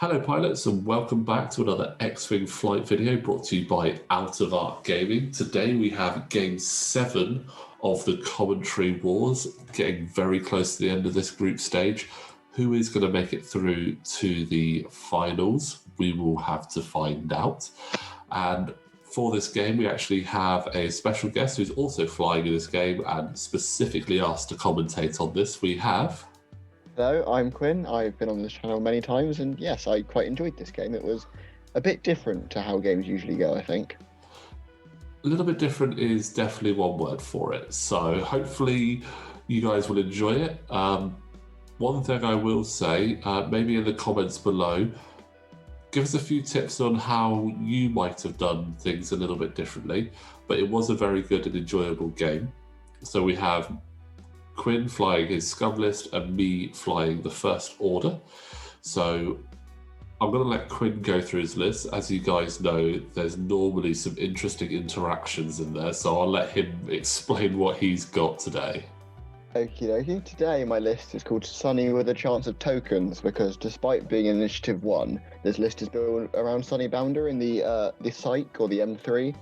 Hello pilots and welcome back to another X-Wing flight video brought to you by Out of Arc Gaming. Today we have game 7 of the Commentary Wars, getting very close to the end of this group stage. Who is going to make it through to the finals? We will have to find out. And for this game we actually have a special guest who's also flying in this game and specifically asked to commentate on this. We have... Hello, I'm Quinn. I've been on this channel many times, and yes, I quite enjoyed this game. It was a bit different to how games usually go, I think. A little bit different is definitely one word for it. So hopefully you guys will enjoy it. One thing I will say, maybe in the comments below, give us a few tips on how you might have done things a little bit differently. But it was a very good and enjoyable game. So we have Quinn flying his Scum list and me flying the First Order. So I'm going to let Quinn go through his list. As you guys know, there's normally some interesting interactions in there, so I'll let him explain what he's got today. Okie dokie. Today my list is called Sunny with a Chance of Tokens, because despite being in Initiative 1, this list is built around Sunny Bounder in the Psych or the M3,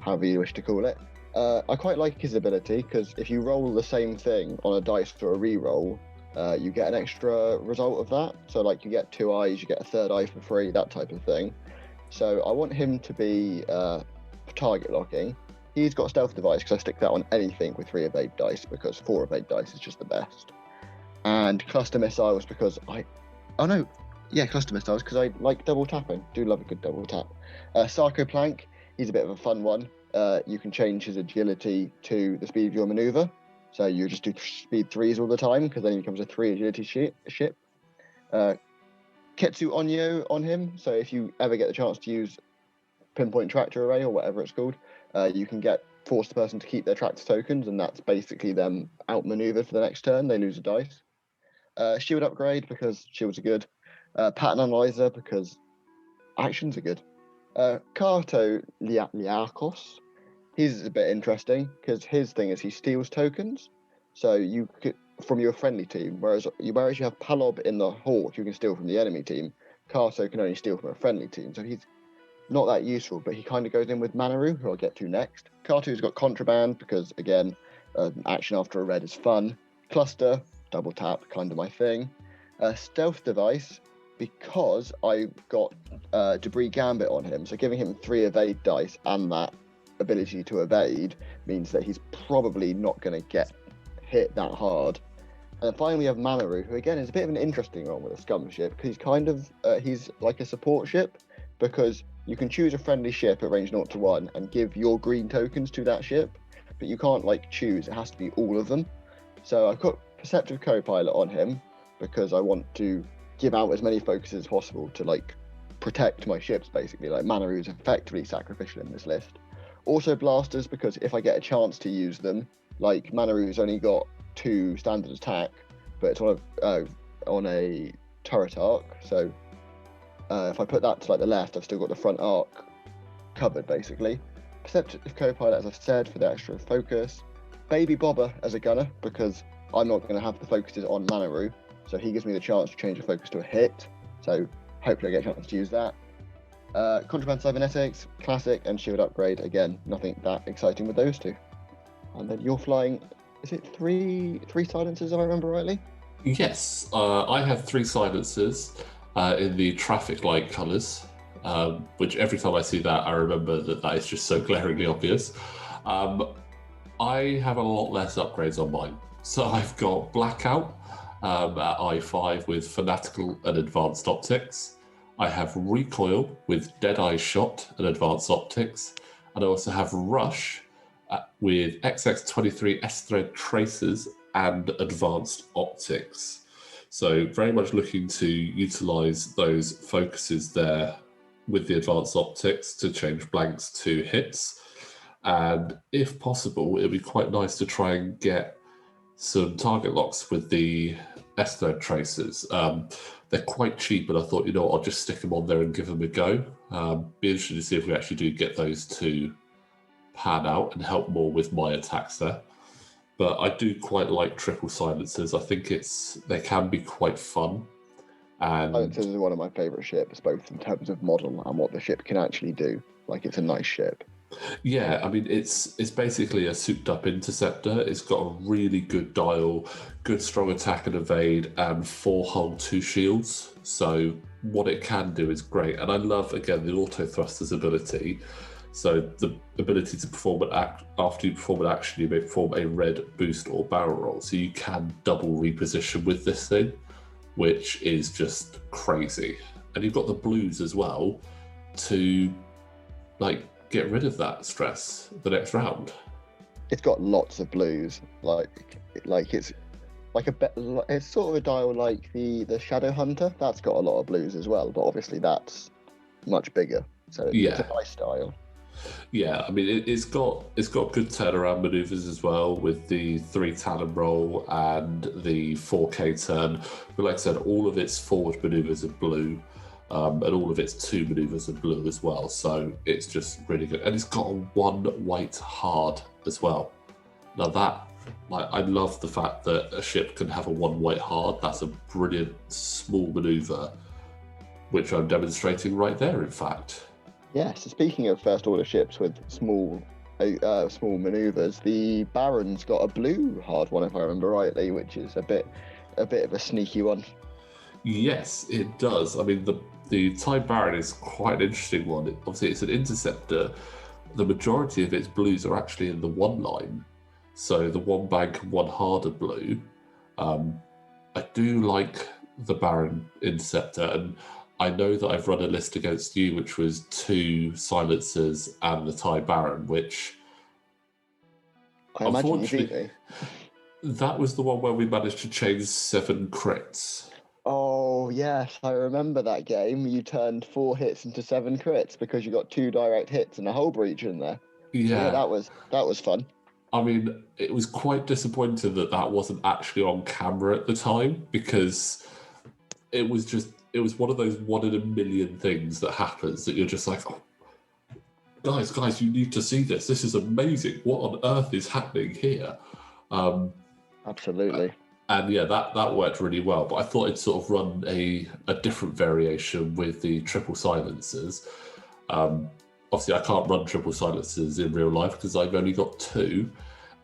however you wish to call it. I quite like his ability, because if you roll the same thing on a dice for a re-roll, you get an extra result of that. So like you get 2 eyes, you get a 3rd eye for free, that type of thing. So I want him to be target locking. He's got Stealth Device, because I stick that on anything with 3 evade dice, because 4 evade dice is just the best. And Cluster Missiles, because Cluster Missiles, because I like double tapping. Do love a good double tap. Sarco Plank, he's a bit of a fun one. You can change his agility to the speed of your maneuver. So you just do speed 3s all the time, because then he becomes a 3 agility ship. Ketsu Onyo on him. So if you ever get the chance to use Pinpoint Tractor Array or whatever it's called, you can force the person to keep their tractor tokens, and that's basically them outmaneuvered for the next turn. They lose a dice. Shield Upgrade, because shields are good. Pattern Analyzer, because actions are good. Kato Liakos, he's a bit interesting, because his thing is he steals tokens. So you could, from your friendly team, whereas you have Palob in the Horde, you can steal from the enemy team. Kato can only steal from a friendly team, so he's not that useful, but he kind of goes in with Manaru, who I'll get to next. Kato's got Contraband, because again, action after a red is fun. Cluster, double tap, kind of my thing. Stealth Device, because I got Debris Gambit on him, so giving him 3 evade dice and that ability to evade means that he's probably not going to get hit that hard. And then finally we have Manaru, who again is a bit of an interesting one with a Scum ship, because he's like a support ship, because you can choose a friendly ship at range 0 to 1 and give your green tokens to that ship, but you can't choose, it has to be all of them. So I've got Perceptive Co-Pilot on him, because I want to give out as many focuses as possible to protect my ships, basically. Manaru is effectively sacrificial in this list. Also Blasters, because if I get a chance to use them, Manaru's only got 2 standard attack, but it's on a turret arc, so if I put that to the left, I've still got the front arc covered, basically. Perceptive Co-Pilot, as I've said, for the extra focus. Baby Bobber as a gunner, because I'm not going to have the focuses on Manaru, so he gives me the chance to change the focus to a hit, so hopefully I get a chance to use that. Contraband Cybernetics, Classic, and Shield Upgrade. Again, nothing that exciting with those 2. And then you're flying, is it three silencers, if I remember rightly? Yes, I have 3 silencers in the traffic light colours, which every time I see that, I remember that is just so glaringly obvious. I have a lot less upgrades on mine. So I've got Blackout at I5 with Fanatical and Advanced Optics. I have Recoil with Deadeye Shot and Advanced Optics. And I also have Rush with XX23 S-Thread Tracers and Advanced Optics. So very much looking to utilise those focuses there with the Advanced Optics to change blanks to hits. And if possible, it would be quite nice to try and get some target locks with the S-Thread Tracers. They're quite cheap, and I thought, I'll just stick them on there and give them a go. Be interested to see if we actually do get those to pan out and help more with my attacks there. But I do quite like triple silencers. I think they can be quite fun. And Silencers is one of my favourite ships, both in terms of model and what the ship can actually do. Like, it's a nice ship. yeah, I mean, it's basically a souped-up interceptor. It's got a really good dial, good strong attack and evade, and 4-hull 2 shields. So what it can do is great. And I love, again, the auto thrusters ability. So the ability to perform an act after you perform an action, you may perform a red boost or barrel roll. So you can double reposition with this thing, which is just crazy. And you've got the blues as well to get rid of that stress the next round. It's got lots of blues. Like it's it's sort of a dial like the Shadow Hunter. That's got a lot of blues as well, but obviously that's much bigger. So it's a nice dial. Yeah, I mean it's got good turnaround maneuvers as well with the 3 Talon roll and the 4K turn. But like I said, all of its forward maneuvers are blue, and all of its 2 maneuvers are blue as well. So it's just really good, and it's got a 1 white hard as well. Now that, I love the fact that a ship can have a 1 white hard. That's a brilliant small maneuver, which I'm demonstrating right there. In fact. Yeah, so speaking of first order ships with small maneuvers, the Baron's got a blue hard one, if I remember rightly, which is a bit of a sneaky one. Yes, it does. I mean, the TIE Baron is quite an interesting one. Obviously, it's an interceptor. The majority of its blues are actually in the 1 line. So the 1 bank and 1 harder blue. I do like the Baron interceptor, and I know that I've run a list against you, which was 2 silencers and the TIE Baron, which I imagine you beat me. That was the one where we managed to change 7 crits. Oh yes, I remember that game. You turned 4 hits into 7 crits because you got 2 direct hits and a hull breach in there. Yeah, that was fun. I mean, it was quite disappointing that wasn't actually on camera at the time, because it was one of those 1 in a million things that happens that you're just like, oh, guys, you need to see this. This is amazing. What on earth is happening here? Absolutely. And yeah, that worked really well. But I thought I'd sort of run a different variation with the triple silencers. Obviously, I can't run triple silencers in real life because I've only got 2.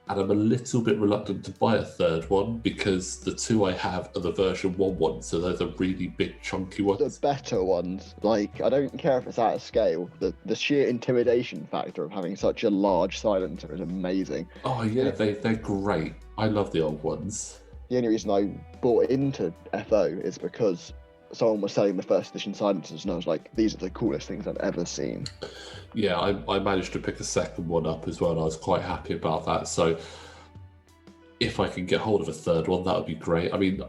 And I'm a little bit reluctant to buy a 3rd one because the 2 I have are the version 1 ones, so they're the really big chunky ones. The better ones. Like, I don't care if it's out of scale. The sheer intimidation factor of having such a large silencer is amazing. Oh yeah, they're great. I love the old ones. The only reason I bought into FO is because someone was selling the first edition silencers, and I was like, these are the coolest things I've ever seen. Yeah, I managed to pick a 2nd one up as well, and I was quite happy about that. So if I can get hold of a 3rd one, that would be great. I mean,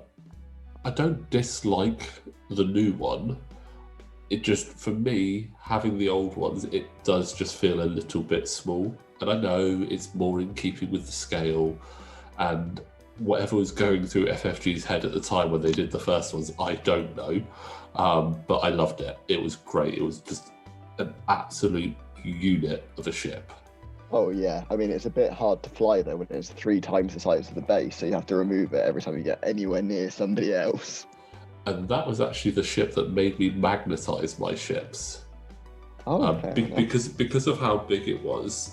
I don't dislike the new one. It just, for me, having the old ones, it does just feel a little bit small. And I know it's more in keeping with the scale and whatever was going through FFG's head at the time when they did the first ones, I don't know. But I loved it. It was great. It was just an absolute unit of a ship. Oh yeah, I mean, it's a bit hard to fly though when it's 3 times the size of the base, so you have to remove it every time you get anywhere near somebody else. And that was actually the ship that made me magnetize my ships. Because of how big it was.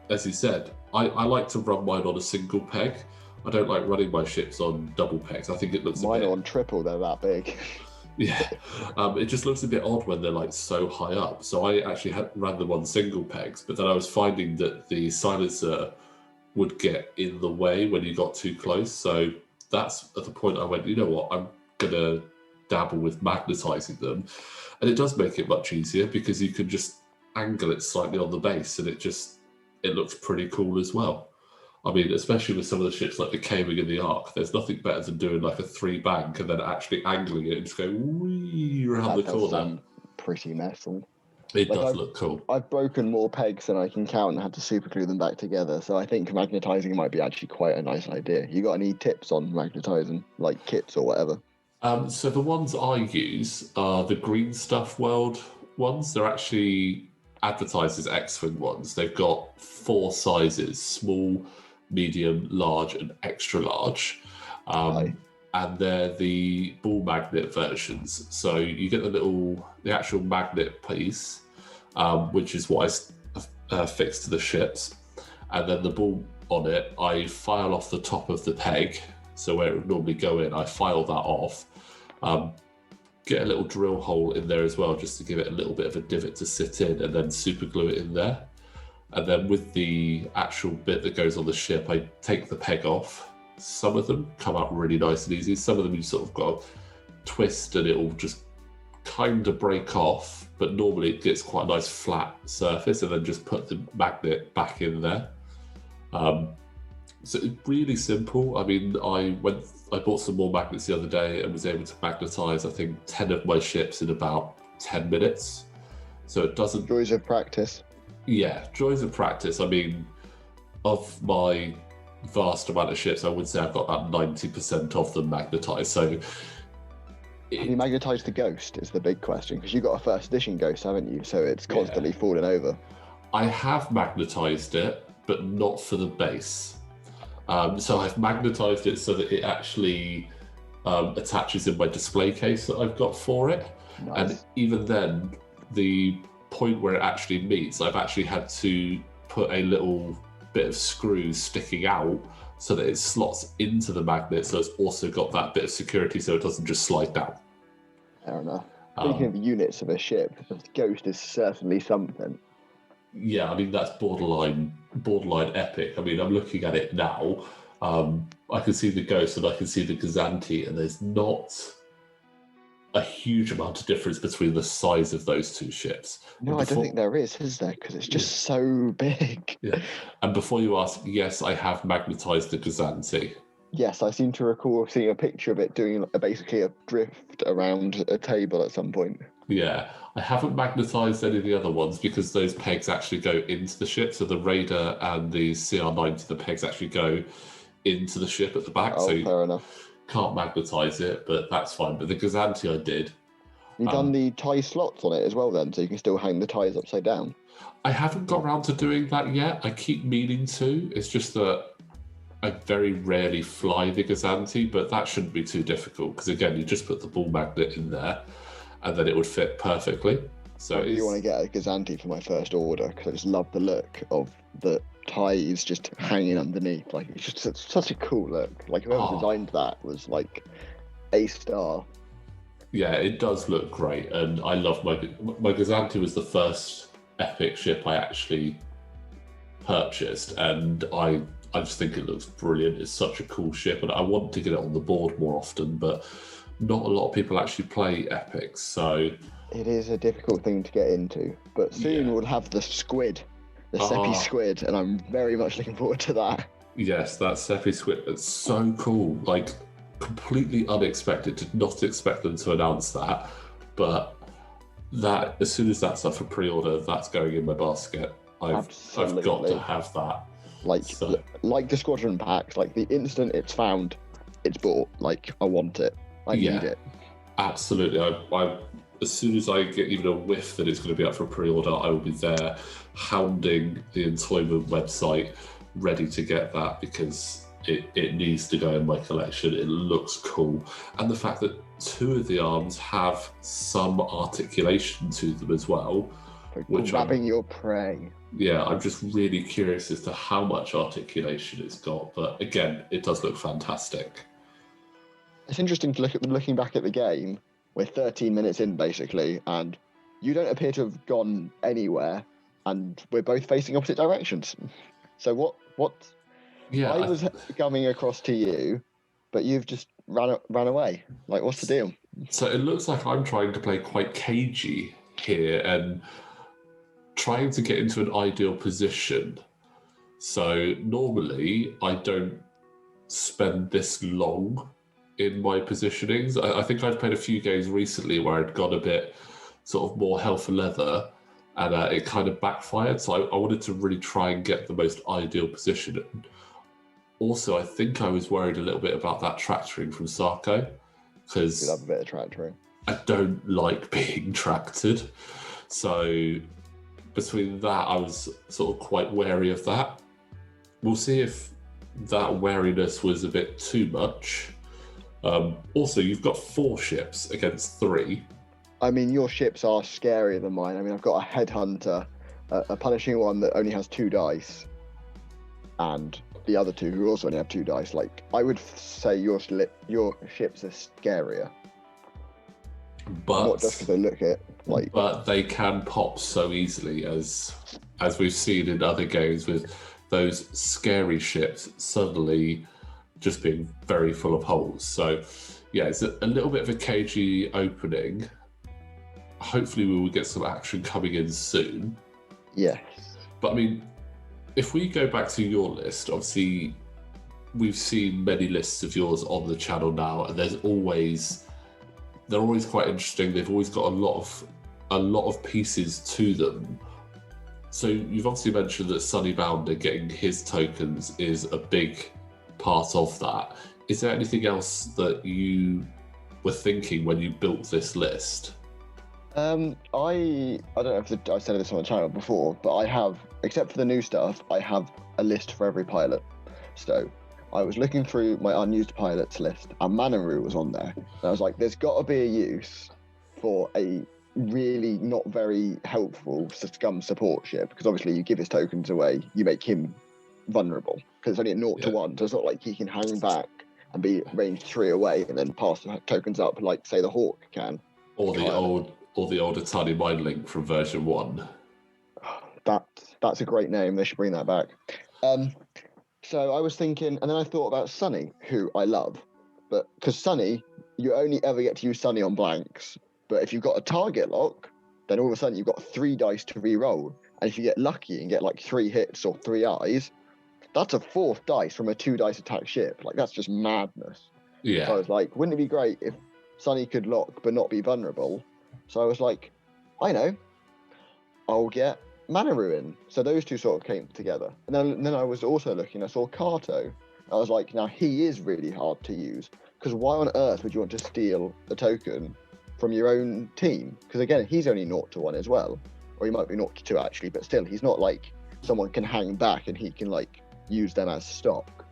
As you said, I like to run mine on a single peg. I don't like running my ships on double pegs. I think it looks mine on triple, they're that big. Yeah, it just looks a bit odd when they're like so high up. So I actually ran them on single pegs, but then I was finding that the silencer would get in the way when you got too close. So that's at the point I went, you know what, I'm gonna dabble with magnetizing them, and it does make it much easier because you can just angle it slightly on the base, and it looks pretty cool as well. I mean, especially with some of the ships like the K-Wing and the Ark, there's nothing better than doing like a 3 bank and then actually angling it and just going wee around the corner. Pretty metal. It does look cool. I've broken more pegs than I can count and had to super glue them back together, so I think magnetizing might be actually quite a nice idea. You got any tips on magnetizing, like kits or whatever? So the ones I use are the Green Stuff World ones. They're actually advertised as X-Wing ones. They've got 4 sizes: small, medium, large, and extra large. and they're the ball magnet versions. So you get the actual magnet piece, which is what I fix to the ships, and then the ball on it, I file off the top of the peg, so where it would normally go in, I file that off. Get a little drill hole in there as well, just to give it a little bit of a divot to sit in, and then super glue it in there. And then with the actual bit that goes on the ship, I take the peg off. Some of them come out really nice and easy. Some of them you sort of got to twist and it'll just kind of break off, but normally it gets quite a nice flat surface, and then just put the magnet back in there. So it's really simple. I mean, I bought some more magnets the other day and was able to magnetize, I think, 10 of my ships in about 10 minutes. So it doesn't... Joys of practice. Yeah, joys of practice. I mean, of my vast amount of ships, I would say I've got about 90% of them magnetized. So... Have you magnetized the Ghost is the big question, because you've got a first edition Ghost, haven't you? So it's constantly falling over. I have magnetized it, but not for the base. So I've magnetized it so that it actually attaches in my display case that I've got for it. Nice. And even then, the point where it actually meets, I've actually had to put a little bit of screw sticking out so that it slots into the magnet, so it's also got that bit of security so it doesn't just slide down. Fair enough. Speaking of units of a ship, the Ghost is certainly something. Yeah, I mean, that's borderline epic. I mean, I'm looking at it now. I can see the Ghost and I can see the Gazanti, and there's not a huge amount of difference between the size of those two ships. No, I don't think there is there? Because it's just so big. Yeah. And before you ask, yes, I have magnetized the Gazanti. Yes, I seem to recall seeing a picture of it doing basically a drift around a table at some point. Yeah, I haven't magnetized any of the other ones because those pegs actually go into the ship. So the Raider and the CR90, the pegs actually go into the ship at the back. Oh, so fair enough. Can't magnetize it, but that's fine. But the Gazanti I did. You've done the tie slots on it as well then, so you can still hang the ties upside down? I haven't got around to doing that yet. I keep meaning to. It's just that I very rarely fly the Gazanti, but that shouldn't be too difficult because, again, you just put the ball magnet in there and then it would fit perfectly. So I really want to get a Gazanti for my first order because I just love the look of the ties just hanging underneath. Like, it's just such a cool look. Like, whoever designed that was like a star. Yeah, it does look great, and I love my Gazanti was the first epic ship I actually purchased, and I just think it looks brilliant. It's such a cool ship, and I want to get it on the board more often, but not a lot of people actually play epics, so... It is a difficult thing to get into, but soon we'll have the squid, the Seppi squid, and I'm very much looking forward to that. Yes, that Seppi squid, it's so cool. Like, completely unexpected. Did not expect them to announce that, but that as soon as that's up for pre-order, that's going in my basket. I've got to have that. Like the squadron packs, like the instant it's found, it's bought. Like, I want it. I need it. Absolutely. I as soon as I get even a whiff that it's going to be up for pre-order, I will be there hounding the employment website, ready to get that because it needs to go in my collection. It looks cool. And the fact that two of the arms have some articulation to them as well. Which grabbing your prey. Yeah, I'm just really curious as to how much articulation it's got. But again, it does look fantastic. It's interesting to looking back at the game. We're 13 minutes in, basically, and you don't appear to have gone anywhere, and we're both facing opposite directions. So what? Yeah, I was coming across to you, but you've just ran away. Like, what's the deal? So it looks like I'm trying to play quite cagey here and trying to get into an ideal position. So normally I don't spend this long in my positionings. I think I've played a few games recently where I'd gone a bit sort of more hell for leather and it kind of backfired. So I wanted to really try and get the most ideal position. Also, I think I was worried a little bit about that tractoring from Sarko because you love a bit of tractoring. I don't like being tractored. So between that, I was sort of quite wary of that. We'll see if that wariness was a bit too much. Also, you've got 4 ships against 3. I mean, your ships are scarier than mine. I mean, I've got a headhunter, a punishing one that only has 2 dice, and the other 2 who also only have 2 dice. Like, I would say your ships are scarier. But not just because they look it like. But they can pop so easily, as we've seen in other games, with those scary ships suddenly just being very full of holes. So, yeah, it's a little bit of a cagey opening. Hopefully, we will get some action coming in soon. Yes. But I mean, if we go back to your list, obviously, we've seen many lists of yours on the channel now, and they're always quite interesting. They've always got a lot of pieces to them. So you've obviously mentioned that Sunny Bounder getting his tokens is a big part of that. Is there anything else that you were thinking when you built this list? I don't know if I said this on the channel before, but I have, except for the new stuff, I have a list for every pilot. So I was looking through my unused pilots list, and Manaroo was on there. And I was like, there's got to be a use for a really not very helpful Scum support ship, because obviously you give his tokens away, you make him vulnerable, because it's only a 0 to 1, so it's not like he can hang back and be range 3 away and then pass the tokens up like, say, the Hawk can. Or the older tiny mind link from version 1. That's a great name. They should bring that back. So I was thinking, and then I thought about Sunny, who I love, but because Sunny, you only ever get to use Sunny on blanks. But if you've got a target lock, then all of a sudden you've got 3 dice to re-roll. And if you get lucky and get like 3 hits or 3 eyes, that's a 4th dice from a 2 dice attack ship. Like, that's just madness. Yeah. So I was like, wouldn't it be great if Sunny could lock but not be vulnerable? So I was like, I know, I'll get Manaroo in. So those 2 sort of came together. And then I was also looking, I saw Kato. I was like, now he is really hard to use, because why on earth would you want to steal a token from your own team? Because again, he's only 0 to 1 as well. Or he might be 0 to 2 actually, but still, he's not like someone can hang back and he can like use them as stock.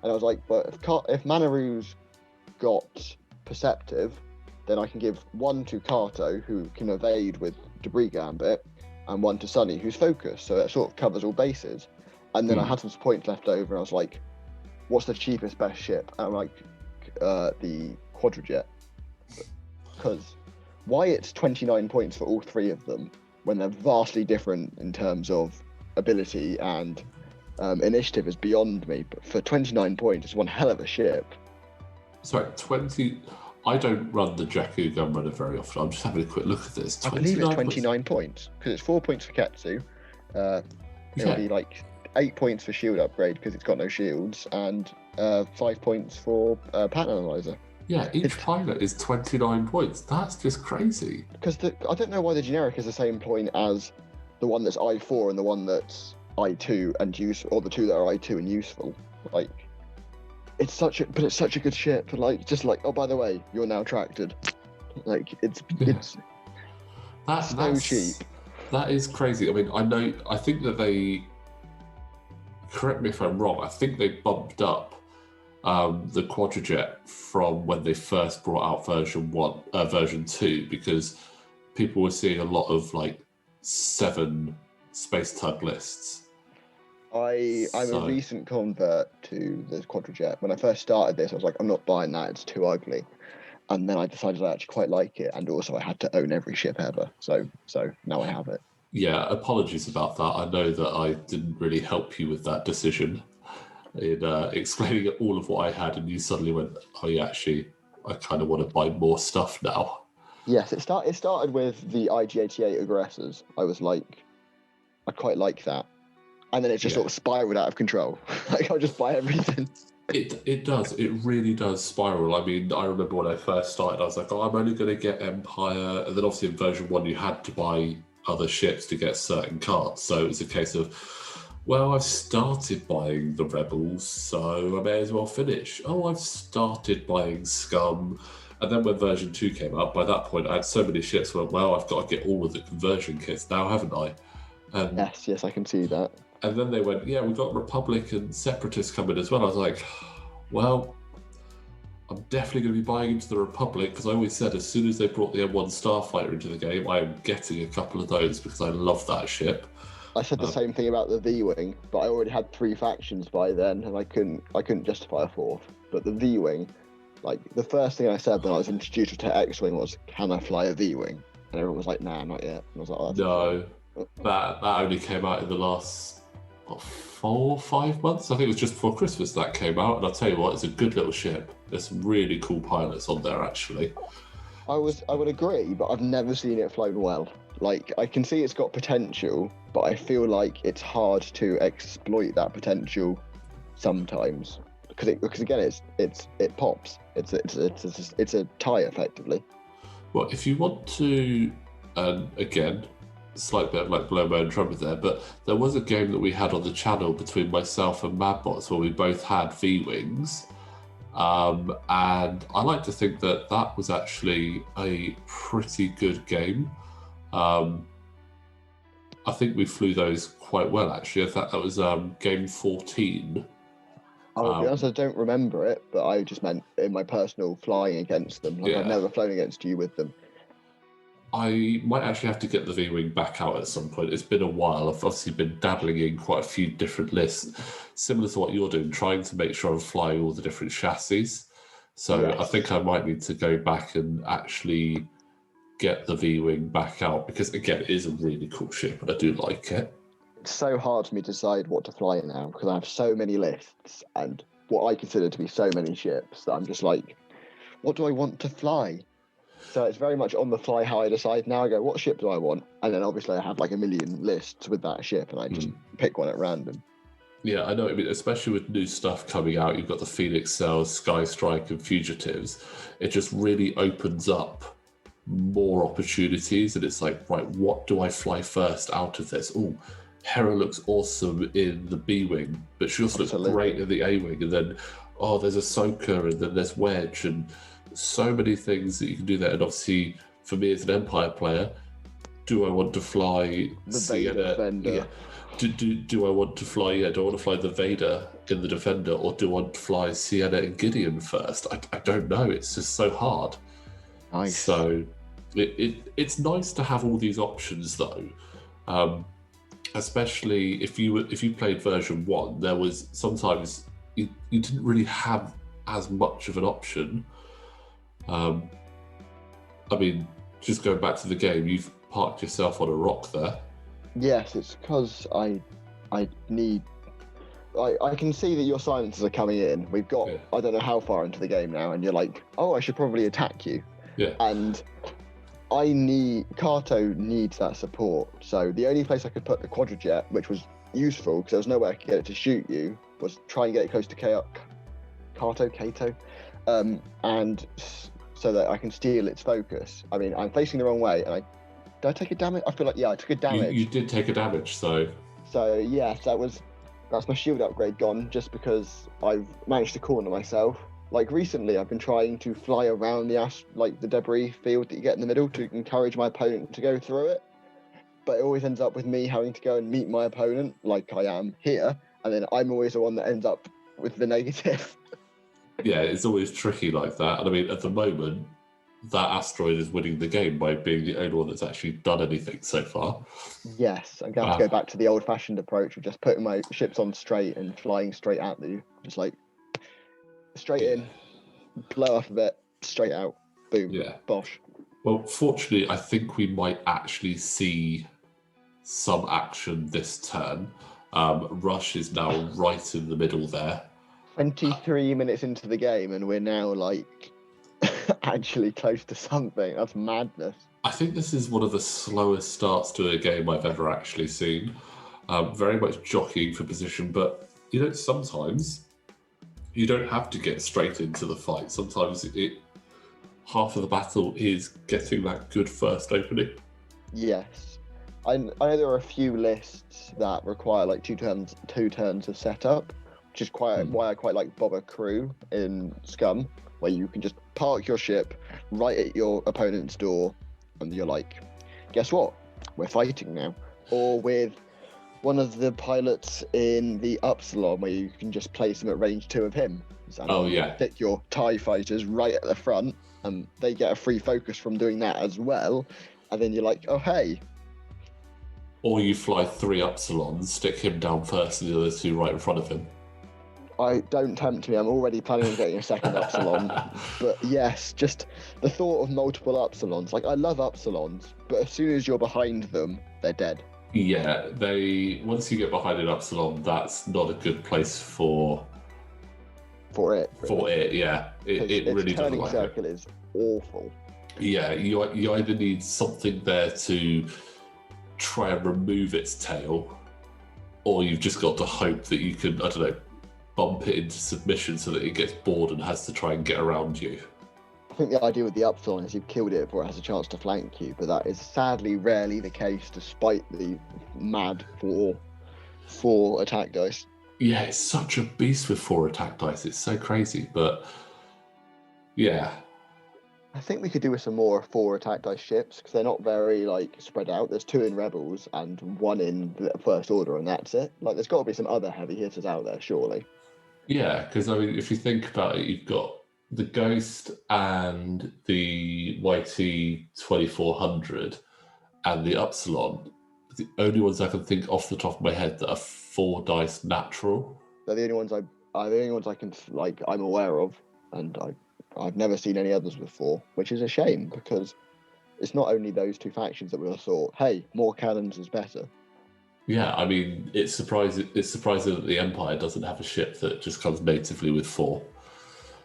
And I was like, but if Manaroo's got Perceptive, then I can give 1 to Kato, who can evade with Debris Gambit, and 1 to Sunny, who's focused, so that sort of covers all bases. And then I had some points left over, and I was like, what's the cheapest best ship? And I'm like, the Quadrajet. Because why it's 29 points for all 3 of them, when they're vastly different in terms of ability and initiative, is beyond me. But for 29 points, it's one hell of a ship. Sorry, 20... I don't run the Jakku Gunrunner very often. I'm just having a quick look at this. I believe it's 29 points, because it's 4 points for Ketsu. It'll be like 8 points for shield upgrade, because it's got no shields, and 5 points for pattern analyzer. Yeah, each pilot is 29 points. That's just crazy. Because I don't know why the generic is the same point as the one that's I4 and the one that's I2 and useful, or the 2 that are I2 and useful. Like, it's such a good ship. Like, just like, oh, by the way, you're now tracted. Like, it's so cheap. That is crazy. I mean, I think that they, correct me if I'm wrong, I think they bumped up the Quadrajet from when they first brought out version 2, because people were seeing a lot of like 7 space tug lists. I'm a recent convert to the Quadrajet. When I first started this, I was like, I'm not buying that, it's too ugly. And then I decided I actually quite like it, and also I had to own every ship ever. So now I have it. Yeah, apologies about that. I know that I didn't really help you with that decision in explaining all of what I had, and you suddenly went, oh yeah, actually, I kind of want to buy more stuff now. Yes, it started with the IG-88 aggressors. I was like, I quite like that. And then it just sort of spiraled out of control. Like, I'll just buy everything. It does. It really does spiral. I mean, I remember when I first started, I was like, oh, I'm only going to get Empire. And then obviously in version 1, you had to buy other ships to get certain cards. So it was a case of, well, I've started buying the Rebels, so I may as well finish. Oh, I've started buying Scum. And then when version 2 came out, by that point, I had so many ships where, well, I've got to get all of the conversion kits now, haven't I? Yes, I can see that. And then they went, yeah, we've got Republic and Separatists coming as well. I was like, well, I'm definitely going to be buying into the Republic because I always said as soon as they brought the M1 Starfighter into the game, I am getting a couple of those because I love that ship. I said the same thing about the V-Wing, but I already had 3 factions by then, and I couldn't justify a 4th. But the V-Wing, like the first thing I said when I was introduced to X-Wing was, "Can I fly a V-Wing?" And everyone was like, "Nah, not yet." And I was like, "Oh, No, that only came out in the last 4 or 5 months. I think it was just before Christmas that came out, and I'll tell you what, it's a good little ship. There's some really cool pilots on there, actually. I would agree, but I've never seen it flown well. Like, I can see it's got potential, but I feel like it's hard to exploit that potential sometimes because again, it pops. It's a tie effectively. Well, if you want to, again, slight bit of like blow my own trumpet there, but there was a game that we had on the channel between myself and Madbots where we both had V-Wings. And I like to think that that was actually a pretty good game. I think we flew those quite well, actually. I thought that was game 14. I'll be honest, I don't remember it, but I just meant in my personal flying against them. Like, Yeah. I've never flown against you with them. I might actually have to get the V-Wing back out at some point. It's been a while. I've obviously been dabbling in quite a few different lists, similar to what you're doing, trying to make sure I'm flying all the different chassis. So Yes. I think I might need to go back and actually get the V-Wing back out because, again, it is a really cool ship and I do like it. It's so hard for me to decide what to fly now because I have so many lists and what I consider to be so many ships that I'm just like, what do I want to fly? So it's very much on the fly how I decide. Now I go, what ship do I want? And then obviously I have like a million lists with that ship and I just pick one at random. Yeah, I know what I mean, especially with new stuff coming out. You've got the Phoenix Cells, Sky Strike and Fugitives. It just really opens up more opportunities and it's like, right, what do I fly first out of this? Oh, Hera looks awesome in the B-Wing, but she also looks great in the A-Wing. And then, there's Ahsoka and then there's Wedge and so many things that you can do there. And obviously, for me as an Empire player, do I want to fly the Vader Defender? Yeah. Do I want to fly? Yeah, do I want to fly the Vader in the Defender, or do I want to fly Sienna and Gideon first? I don't know. It's just so hard. Nice. So it's nice to have all these options, though. Especially if you played version 1, there was sometimes you didn't really have as much of an option. I mean, just going back to the game, you've parked yourself on a rock there. Yes, it's because I can see that your silencers are coming in. We've got, I don't know how far into the game now, and you're like, oh, I should probably attack you. Yeah. And Kato needs that support. So the only place I could put the quadrijet, which was useful because there was no way I could get it to shoot you, was try and get it close to Kato, and so that I can steal its focus. I mean, I'm facing the wrong way, and did I take a damage? I feel like, yeah, I took a damage. You did take a damage, so... So, yes, that's my shield upgrade gone, just because I've managed to corner myself. Like, recently, I've been trying to fly around the debris field that you get in the middle to encourage my opponent to go through it. But it always ends up with me having to go and meet my opponent, like I am here, and then I'm always the one that ends up with the negative. Yeah, it's always tricky like that. And I mean, at the moment, that asteroid is winning the game by being the only one that's actually done anything so far. Yes, I'm going to have to go back to the old-fashioned approach of just putting my ships on straight and flying straight at you. Just like, straight in, blow off a bit, straight out, boom, bosh. Well, fortunately, I think we might actually see some action this turn. Rush is now right in the middle there. 23 minutes into the game and we're now like actually close to something. That's madness. I think this is one of the slowest starts to a game I've ever actually seen. Very much jockeying for position, but sometimes you don't have to get straight into the fight. Sometimes half of the battle is getting that good first opening. Yes. I know there are a few lists that require like two turns of setup, which is why I quite like Bobber Crew in Scum, where you can just park your ship right at your opponent's door and you're like, guess what? We're fighting now. Or with one of the pilots in the Upsilon, where you can just place them at range 2 of him. and Oh, you yeah. stick your TIE fighters right at the front, and they get a free focus from doing that as well. And then you're like, oh, hey. Or you fly 3 Upsilons, stick him down first and the other 2 right in front of him. Don't tempt me. I'm already planning on getting a second Upsilon. But yes, just the thought of multiple Upsilons. Like, I love Upsilons, but as soon as you're behind them, they're dead. Yeah, once you get behind an Upsilon, that's not a good place for it. Really. For it, yeah. It really doesn't turning like circle it. is awful. Yeah, you either need something there to try and remove its tail, or you've just got to hope that you can, I don't know, bump it into submission so that it gets bored and has to try and get around you. I think the idea with the Upsilon is you've killed it before it has a chance to flank you, but that is sadly rarely the case despite the mad 4 attack dice. Yeah, it's such a beast with 4 attack dice. It's so crazy, but yeah. I think we could do with some more 4 attack dice ships because they're not very spread out. There's 2 in Rebels and 1 in the First Order, and that's it. There's got to be some other heavy hitters out there, surely. Yeah, because I mean, if you think about it, you've got the Ghost and the YT 2400 and the Upsilon. The only ones I can think off the top of my head that are 4 dice natural. They're the only ones I can I'm aware of, and I've never seen any others before, which is a shame because it's not only those 2 factions that we all thought, hey, more cannons is better. Yeah, I mean, it's surprising that the Empire doesn't have a ship that just comes natively with 4.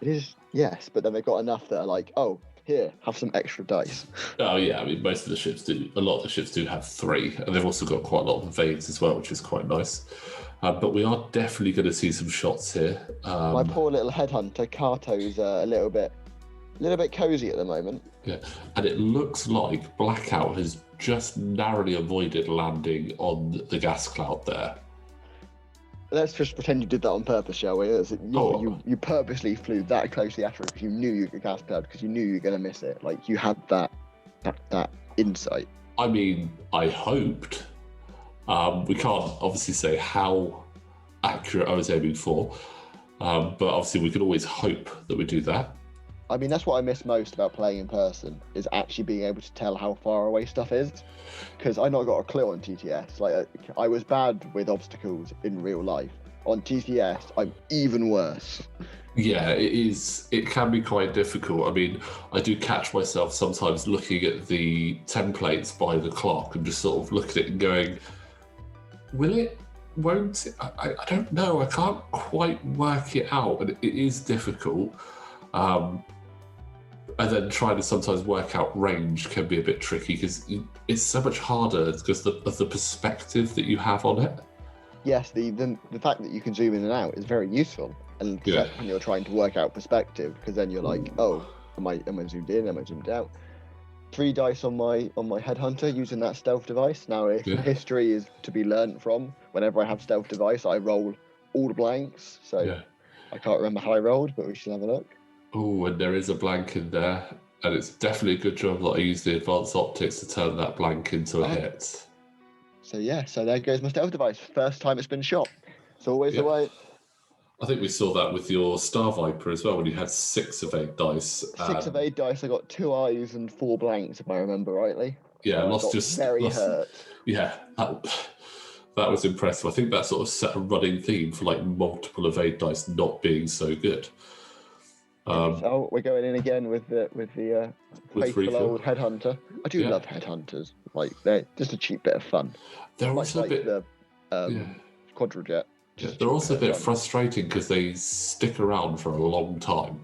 It is, yes, but then they've got enough that are like, oh, here, have some extra dice. Oh yeah, I mean, most of the ships do. A lot of the ships do have 3, and they've also got quite a lot of evades as well, which is quite nice. But we are definitely going to see some shots here. My poor little headhunter, Kato's a little bit cozy at the moment. Yeah, and it looks like Blackout has just narrowly avoided landing on the gas cloud there. Let's just pretend you did that on purpose, shall we? You purposely flew that close to the asteroid because you knew you could gas cloud because you knew you were going to miss it. You had that insight. I mean, I hoped. We can't obviously say how accurate I was aiming for, but obviously we can always hope that we do that. I mean, that's what I miss most about playing in person, is actually being able to tell how far away stuff is. Because I not got a clue on TTS. I was bad with obstacles in real life. On TTS, I'm even worse. Yeah, it is. It can be quite difficult. I mean, I do catch myself sometimes looking at the templates by the clock and just sort of look at it and going, will it? Won't it? I don't know. I can't quite work it out. And it is difficult. And then trying to sometimes work out range can be a bit tricky because it's so much harder because of the perspective that you have on it. Yes, the fact that you can zoom in and out is very useful, and when you're trying to work out perspective, because then you're like, oh, am I zoomed in? Am I zoomed out? 3 dice on my headhunter using that stealth device. Now, if history is to be learnt from, whenever I have stealth device, I roll all the blanks. So I can't remember how I rolled, but we should have a look. Oh, and there is a blank in there, and it's definitely a good job that I used the advanced optics to turn that blank into a hit. So there goes my stealth device. First time it's been shot. It's always the way. I think we saw that with your Star Viper as well, when you had 6 evade dice. 6 evade dice. I got 2 eyes and 4 blanks, if I remember rightly. Yeah, very hurt. Yeah, that was impressive. I think that sort of set a running theme for multiple evade dice not being so good. So we're going in again with the faithful old headhunter. I do love headhunters. They're just a cheap bit of fun. They're also a bit the quadrojet. Yeah, they're also a bit frustrating because they stick around for a long time.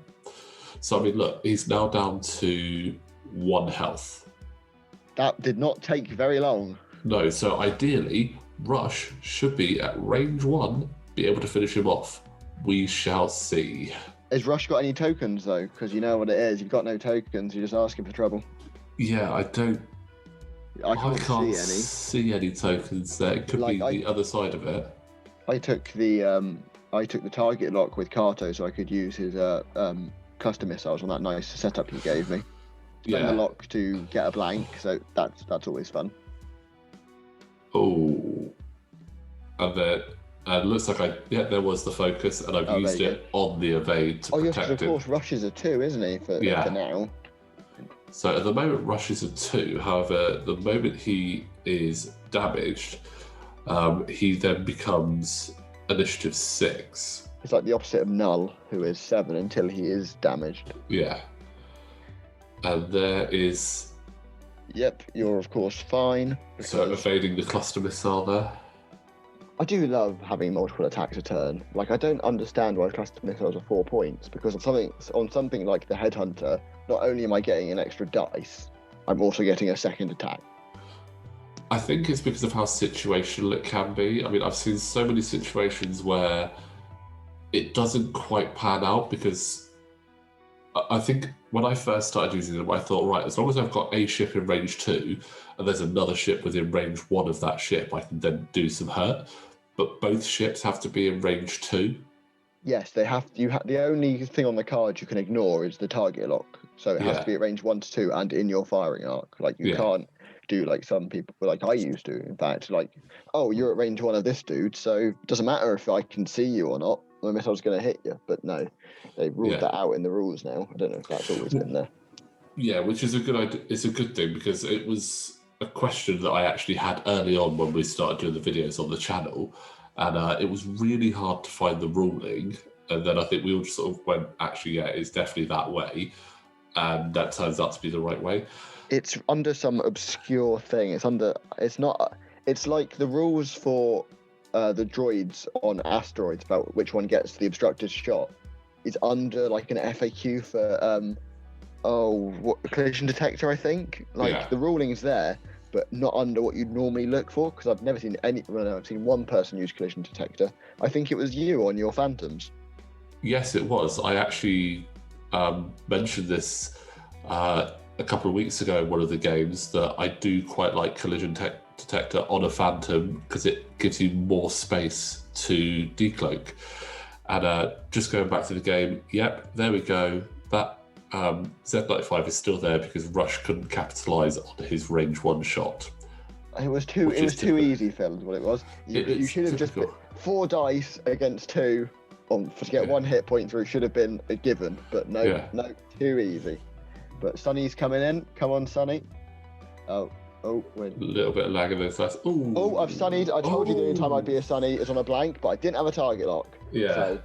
So I mean, look, he's now down to 1 health. That did not take very long. No, so ideally, Rush should be at range 1, be able to finish him off. We shall see. Has Rush got any tokens, though? Because you know what it is. You've got no tokens. You're just asking for trouble. Yeah, I can't see any tokens there. It could be the other side of it. I took the target lock with Kato so I could use his custom missiles on that nice setup he gave me. Spend the lock to get a blank, so that's always fun. Oh. And then And it looks like there was the focus, and I've Oh, there used you it on the evade to Oh, yes, because protect of him. course Rush is a 2, isn't he, for now? So at the moment, Rush is a 2. However, the moment he is damaged, he then becomes initiative 6. It's like the opposite of Null, who is 7 until he is damaged. Yeah. And there is... Yep, you're of course fine. So evading the cluster missile there. I do love having multiple attacks a turn. Like, I don't understand why cluster missiles are 4 points, because on something like the Headhunter, not only am I getting an extra dice, I'm also getting a second attack. I think it's because of how situational it can be. I mean, I've seen so many situations where it doesn't quite pan out, because I think when I first started using them, I thought, right, as long as I've got a ship in range 2 and there's another ship within range 1 of that ship, I can then do some hurt. But both ships have to be in range 2. Yes, they have. The only thing on the card you can ignore is the target lock. So it has to be at range 1 to 2 and in your firing arc. Like, you can't do like some people, like I used to, in fact, like, oh, you're at range 1 of this dude, so it doesn't matter if I can see you or not. My missile's going to hit you. But no, they've ruled that out in the rules now. I don't know if that's always been there. Yeah, which is a good idea. It's a good thing, because it was a question that I actually had early on when we started doing the videos on the channel, and it was really hard to find the ruling. And then I think we all just sort of went, actually, yeah, it's definitely that way, and that turns out to be the right way. It's under some obscure thing. It's like the rules for the droids on asteroids about which one gets the obstructed shot is under like an FAQ for collision detector, I think. Like, the ruling's there, but not under what you'd normally look for, because I've never seen I've seen one person use collision detector. I think it was you on your Phantoms. Yes, it was. I actually mentioned this a couple of weeks ago in one of the games, that I do quite like collision detector on a Phantom, because it gives you more space to decloak. And just going back to the game, yep, there we go. That Z95 is still there because Rush couldn't capitalise on his range 1 shot. It was too easy, Phil, is what it was. You should have just 4 dice against 2 to get 1 hit point through should have been a given, but no, too easy. But Sonny's coming in. Come on, Sonny. Oh, wait. A little bit of lag in this last. Oh, I've sunnied. I told you the only time I'd be a Sonny is on a blank, but I didn't have a target lock. Yeah. So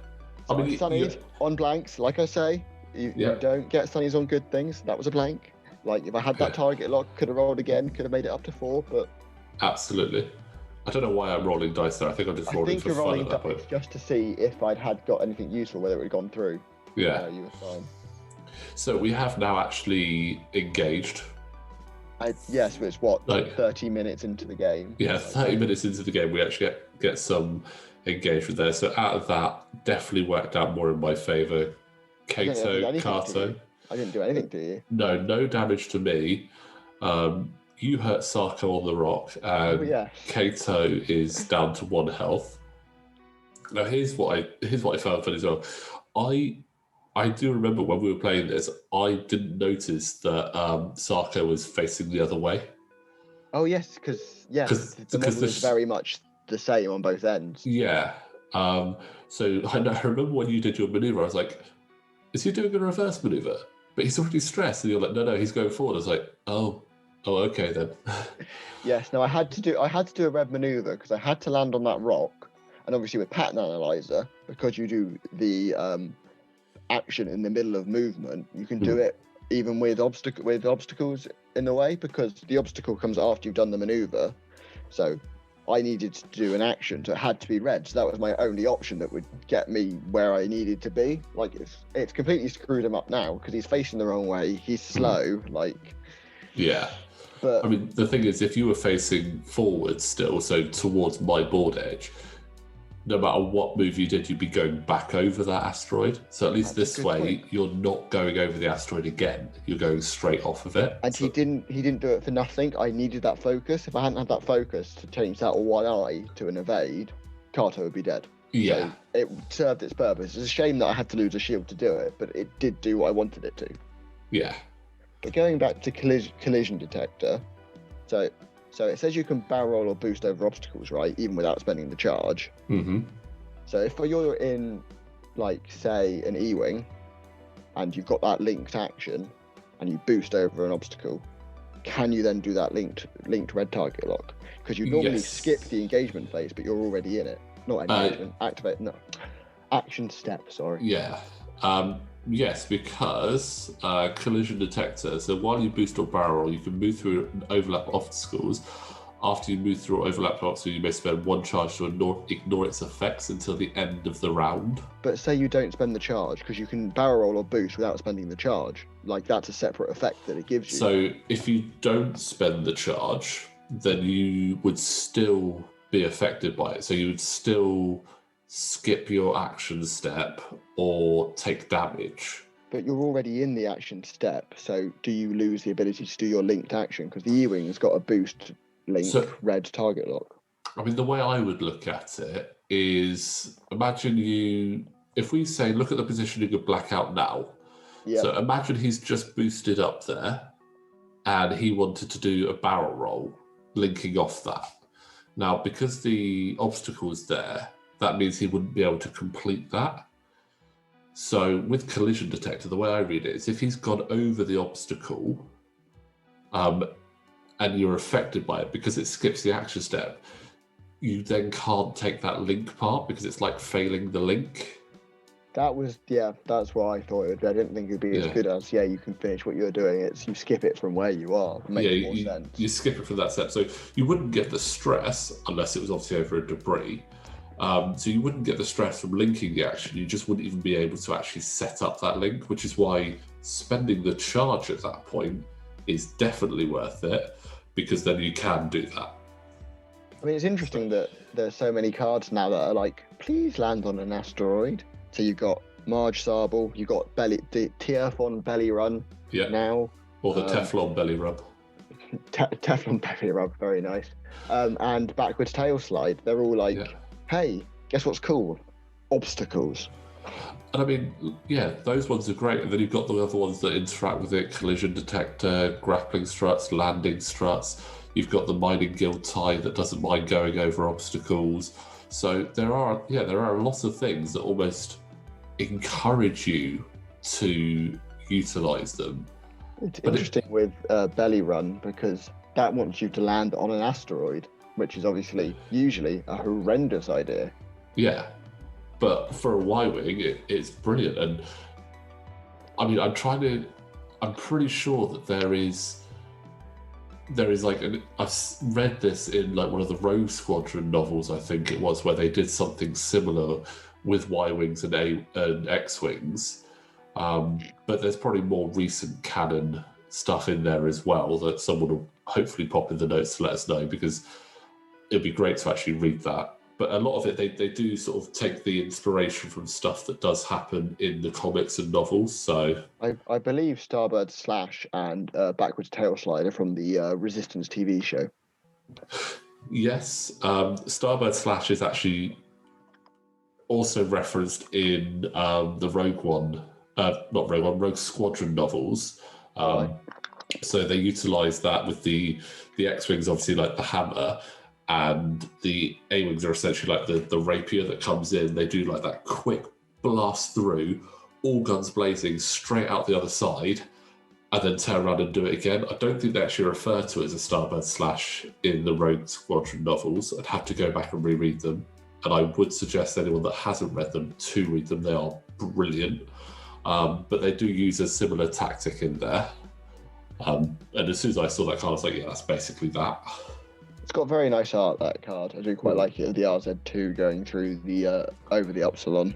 I sunnied on blanks, like I say. You don't get sunnies on good things. That was a blank. Like, if I had that target lock, could have rolled again, could have made it up to 4, but... Absolutely. I don't know why I'm rolling dice there. I think I'm just rolling for fun at that point. Just to see if I'd got anything useful, whether it had gone through. Yeah. You were fine. So we have now actually engaged. Yes, but it's what, 30 minutes into the game? Yeah, 30 minutes into the game, we actually get some engagement there. So out of that, definitely worked out more in my favour. Kato, Kato. I didn't do anything to you. No damage to me. You hurt Sarko on the rock, and Kato is down to 1 health. Now here's what I found funny as well. I do remember when we were playing this, I didn't notice that Sarko was facing the other way. Oh yes, because the model is very much the same on both ends. Yeah. So I remember when you did your maneuver, I was like, is he doing a reverse maneuver? But he's already stressed, and you're like, no, he's going forward. I was like, oh, okay then. Yes, no, I had to do a red maneuver because I had to land on that rock, and obviously with pattern analyzer, because you do the action in the middle of movement, you can do it even with obstacles in the way, because the obstacle comes after you've done the maneuver. So I needed to do an action, so it had to be red. So that was my only option that would get me where I needed to be. Like, it's completely screwed him up now because he's facing the wrong way. He's slow, Yeah. But I mean, the thing is, if you were facing forward still, so towards my board edge, no matter what move you did, you'd be going back over that asteroid. So at least this way, you're not going over the asteroid again. You're going straight off of it. And he didn't do it for nothing. I needed that focus. If I hadn't had that focus to change that 1 eye to an evade, Kato would be dead. Yeah. So it served its purpose. It's a shame that I had to lose a shield to do it, but it did do what I wanted it to. Yeah. But going back to collision detector, so So it says you can barrel roll or boost over obstacles, right? Even without spending the charge. Mm-hmm. So if you're in, like, say, an E-wing, and you've got that linked action, and you boost over an obstacle, can you then do that linked red target lock? Because you normally skip the engagement phase, but you're already in it. Not engagement, activate, no. Action step, sorry. Yeah. Yes, because collision detector. So while you boost or barrel roll, you can move through and overlap obstacles. After you move through or overlap obstacles, you may spend one charge to ignore its effects until the end of the round. But say you don't spend the charge, because you can barrel roll or boost without spending the charge. Like, that's a separate effect that it gives you. So if you don't spend the charge, then you would still be affected by it. So you would still skip your action step or take damage. But you're already in the action step, so do you lose the ability to do your linked action? Because the E-wing's got a boost red target lock. I mean, the way I would look at it is, imagine if we say, look at the positioning of Blackout now. Yep. So imagine he's just boosted up there and he wanted to do a barrel roll, linking off that. Now, because the obstacle is there, that means he wouldn't be able to complete that. So with collision detector, the way I read it is if he's gone over the obstacle and you're affected by it because it skips the action step, you then can't take that link part because it's like failing the link. That's what I thought it would be. I didn't think it would be as good as, you can finish what you're doing. It's you skip it from where you are. It makes more sense. You skip it from that step. So you wouldn't get the stress unless it was obviously over a debris. So you wouldn't get the stress from linking the action. You just wouldn't even be able to actually set up that link, which is why spending the charge at that point is definitely worth it, because then you can do that. I mean, it's interesting that there's so many cards now that are like, please land on an asteroid. So you've got Marge Sable, you've got the Teflon Belly Run now. Or the Teflon Belly Rub. Teflon Belly Rub, very nice. And Backwards Tail Slide. They're all like, hey, guess what's cool? Obstacles. And I mean, those ones are great. And then you've got the other ones that interact with it: collision detector, grappling struts, landing struts. You've got the mining guild tie that doesn't mind going over obstacles. So there are lots of things that almost encourage you to utilize them. It's interesting with Belly Run, because that wants you to land on an asteroid, which is usually a horrendous idea. Yeah, but for a Y-wing, it's brilliant. And I mean, I'm pretty sure that there is like, I've read this in like one of the Rogue Squadron novels, I think it was, where they did something similar with Y-wings and X-wings. But there's probably more recent canon stuff in there as well that someone will hopefully pop in the notes to let us know, because it'd be great to actually read that. But a lot of it, they do sort of take the inspiration from stuff that does happen in the comics and novels. So I believe Starbird Slash and Backwards Tail Slide are from the Resistance TV show. Yes, Starbird Slash is actually also referenced in the Rogue Squadron novels. So they utilise that with the X-Wings, obviously, like the hammer, and the A-Wings are essentially like the rapier that comes in. They do like that quick blast through, all guns blazing, straight out the other side, and then turn around and do it again. I don't think they actually refer to it as a Starbird Slash in the Rogue Squadron novels. I'd have to go back and reread them. And I would suggest anyone that hasn't read them to read them. They are brilliant. But they do use a similar tactic in there. And as soon as I saw that card, I was like, that's basically that. It's got very nice art, that card. I do quite like it. The RZ2 going through the over the Upsilon.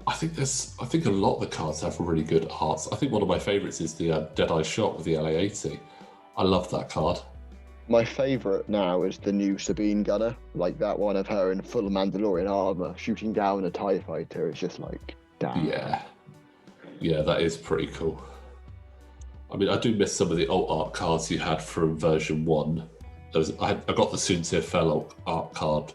I think a lot of the cards have really good arts. I think one of my favourites is the Deadeye Shot with the LA-80. I love that card. My favourite now is the new Sabine Gunner, like that one of her in full Mandalorian armour, shooting down a TIE fighter. It's just like, damn. Yeah, that is pretty cool. I mean, I do miss some of the alt art cards you had from version 1. I got the Soontir Fel art card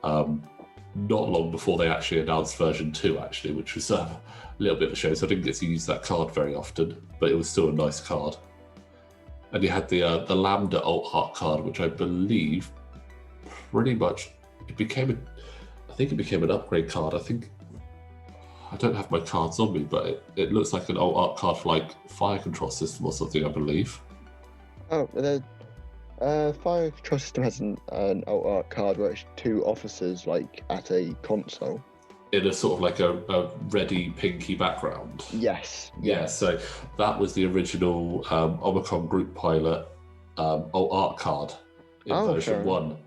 not long before they actually announced version 2, actually, which was a little bit of a shame. So I didn't get to use that card very often, but it was still a nice card. And you had the Lambda alt art card, which I believe pretty much I think it became an upgrade card. I don't have my cards on me, but it looks like an alt art card for like fire control system or something, I believe. Oh, the Fire Control System has an alt art card where it's 2 officers like at a console. In a sort of like a reddy pinky background. Yes. Yeah, so that was the original Omicron Group Pilot alt art card in version 1.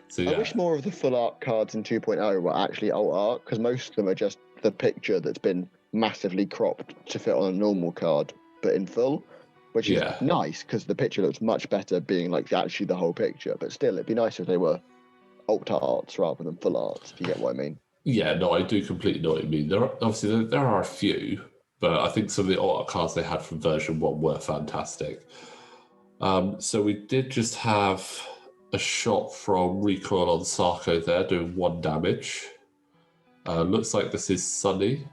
So, yeah. I wish more of the full art cards in 2.0 were actually alt art, because most of them are just the picture that's been massively cropped to fit on a normal card, but in full, which is nice because the picture looks much better being like actually the whole picture. But still, it'd be nice if they were alt arts rather than full arts, if you get what I mean. Yeah, no, I do completely know what you mean. There are a few, but I think some of the alt art cards they had from version 1 were fantastic. So we did just have a shot from recoil on Sarko there, doing 1 damage. Looks like this is Sunny.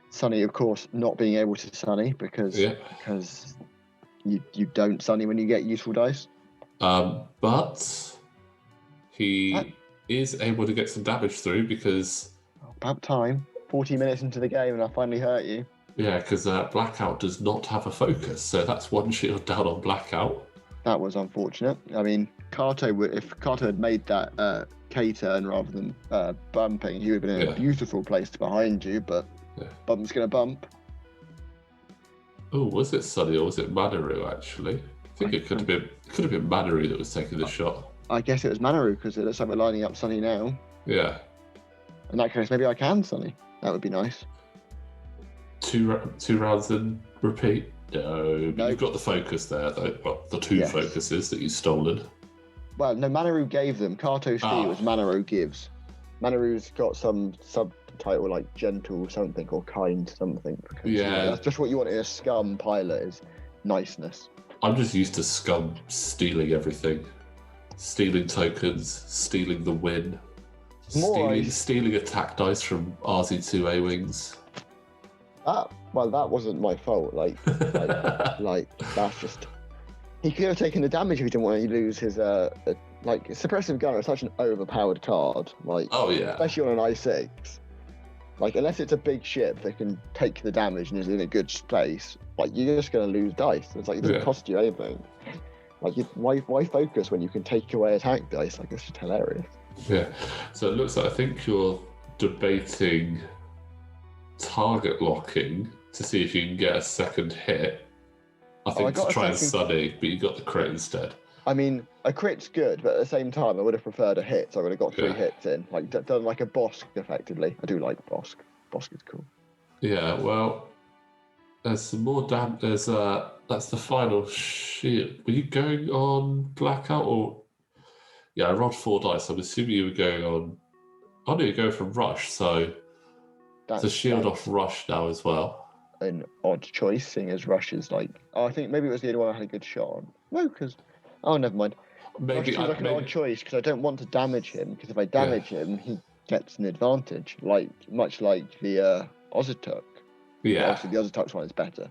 Sunny, of course, not being able to Sunny because you don't Sunny when you get useful dice. But he is able to get some damage through because... About time. 40 minutes into the game and I finally hurt you. Yeah, because Blackout does not have a focus, so that's 1 shield down on Blackout. That was unfortunate. I mean, if Kato had made that K-turn rather than bumping, he would have been in a beautiful place behind you, but Bump's going to bump. Oh, was it Sunny or was it Manaru, actually? I think it could have been Manaru that was taking the shot. I guess it was Manaru because it looks like we're lining up Sunny now. Yeah. In that case, maybe I can Sunny. That would be nice. 2 rounds and repeat? No, but you've got the focus there, though. Well, the 2 focuses that you've stolen. Well, no, Manaru gave them. Kato steals, Manaru gives. Manaru's got some subtitle like gentle something or kind something. Because, that's just what you want in a Scum pilot is niceness. I'm just used to Scum stealing everything. Stealing tokens, stealing the win. Stealing attack dice from RZ2 A-Wings. That wasn't my fault. Like that's just. He could have taken the damage if he didn't want to lose his suppressive gunner is such an overpowered card. Especially on an I6. Like unless it's a big ship that can take the damage and is in a good place, like you're just going to lose dice. It's like it doesn't cost you anything. Like why focus when you can take away attack dice? Like it's just hilarious. Yeah. So it looks like I think you're debating target locking to see if you can get a second hit. I think to try and Sunny, but you got the crit instead. I mean, a crit's good, but at the same time, I would have preferred a hit. So I would have got 3 hits in, like done like a Bosk effectively. I do like Bosk. Bosk is cool. Yeah, well, there's some more damage. There's that's the final shield. Were you going on Blackout or? Yeah, I rolled 4 dice. I'm assuming you were going on. Oh no, you're going for Rush. So it's a shield off Rush now as well. An odd choice, seeing as Rush is like. Oh, I think maybe it was the only one I had a good shot on. No, because. Oh, never mind. Maybe Rush seems like an odd choice because I don't want to damage him. Because if I damage him, he gets an advantage, much like the Ozatuk. Yeah. Obviously, the Ozatuk's one is better.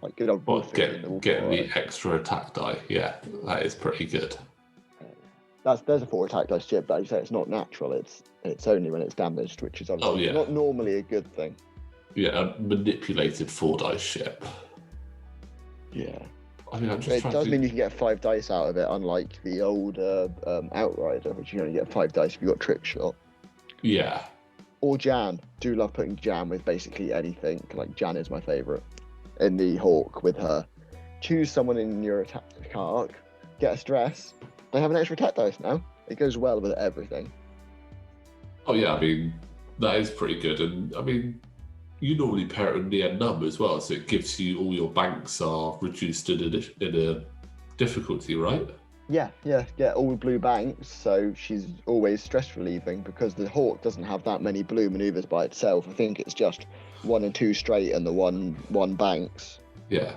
Like good old. Well, get the extra attack die. Yeah, that is pretty good. There's a 4 attack dice chip, but you say it's not natural. It's only when it's damaged, which is obviously not normally a good thing. Yeah, a manipulated 4 dice ship. Yeah. I mean, it does mean you can get 5 dice out of it, unlike the old Outrider, which you only get 5 dice if you got Trick Shot. Yeah. Or Jan. Do love putting Jan with basically anything. Like Jan is my favourite. In the Hawk with her. Choose someone in your attack arc. Get a stress. They have an extra attack dice now. It goes well with everything. Oh yeah, I mean that is pretty good, and I mean you normally pair it with Near Numb as well, so it gives you all your banks are reduced in a difficulty, right? Yeah, all blue banks, so she's always stress relieving because the Hawk doesn't have that many blue maneuvers by itself. I think it's just 1 and 2 straight and the one banks. Yeah.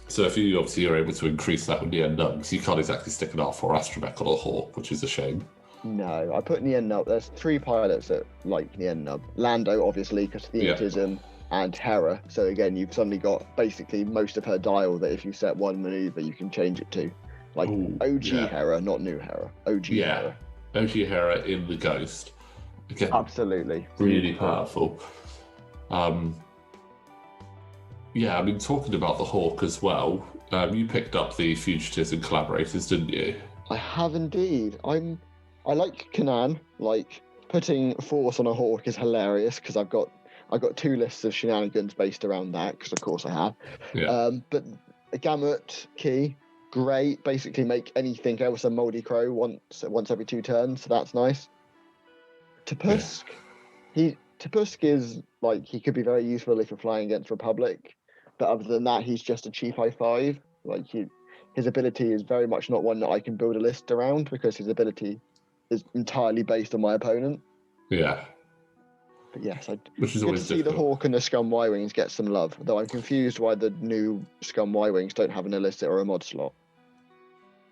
So if you obviously are able to increase that with Near Numb, because you can't exactly stick an R4 Astromech on a Hawk, which is a shame. No, I put Near Nub. There's 3 pilots that like Near Nub. Lando, obviously, because Theatism. and Hera. So again, you've suddenly got basically most of her dial that if you set one maneuver, you can change it to. Like Ooh, OG yeah. Hera, not new Hera. OG Yeah. Hera. OG Hera in the Ghost. Again, Absolutely. really powerful. Yeah, I mean, talking about the Hawk as well, you picked up the Fugitives and Collaborators, didn't you? I have indeed. I like Kanan. Like putting Force on a Hawk is hilarious because I've got 2 lists of shenanigans based around that because of course I have. Yeah. But a Gamut key, great. Basically make anything else a Moldy Crow once every 2 turns, so that's nice. Tupusk, Tupusk is like he could be very useful if you're flying against Republic, but other than that, he's just a cheap I5. Like his ability is very much not one that I can build a list around because his ability is entirely based on my opponent. Yeah. But yes, Which is good to always see the difficult. Hawk and the Scum Y-Wings get some love, though I'm confused why the new Scum Y-Wings don't have an illicit or a mod slot.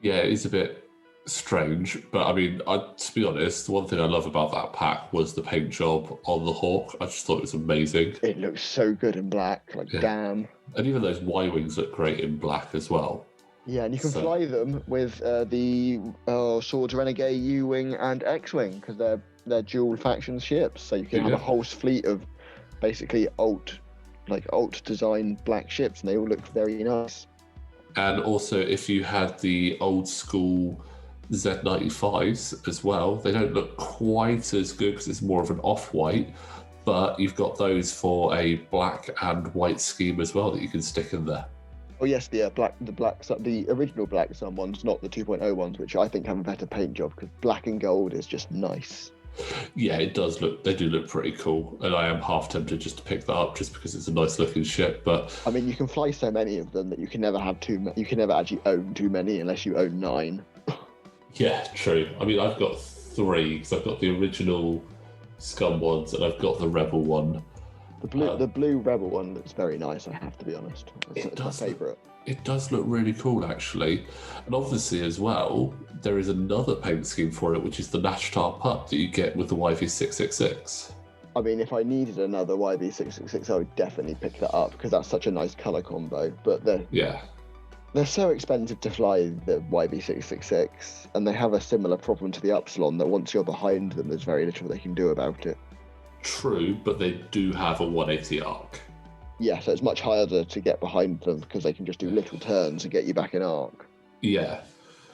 Yeah, it is a bit strange, but I mean, to be honest, the one thing I love about that pack was the paint job on the Hawk. I just thought it was amazing. It looks so good in black, like Yeah. damn. And even those Y-Wings look great in black as well. Yeah, and you can So- fly them with the Swords Renegade U-Wing and X-Wing because they're dual faction ships, so you can have Yeah. a whole fleet of basically alt designed black ships, and they all look very nice. And also, if you had the old school Z95s as well, they don't look quite as good because it's more of an off-white, but you've got those for a black and white scheme as well that you can stick in there. Oh yes, the original Black Sun ones, not the 2.0 ones, which I think have a better paint job because black and gold is just nice. Yeah, it does look. They do look pretty cool, and I am half tempted just to pick that up just because it's a nice looking ship. But I mean, you can fly so many of them that you can never have you can never actually own too many unless you own 9. yeah, true. I mean, I've got 3 because I've got the original Scum ones and I've got the Rebel one. The blue Rebel one looks very nice. I have to be honest. It's my favourite. It does look really cool, actually. And obviously, as well, there is another paint scheme for it, which is the Nashtar Pup that you get with the YV666. I mean, if I needed another YV666, I would definitely pick that up because that's such a nice colour combo. But they're so expensive to fly, the YV666, and they have a similar problem to the Upsilon that once you're behind them, there's very little they can do about it. True, but they do have a 180 arc. Yeah, so it's much harder to get behind them because they can just do little turns and get you back in arc. Yeah.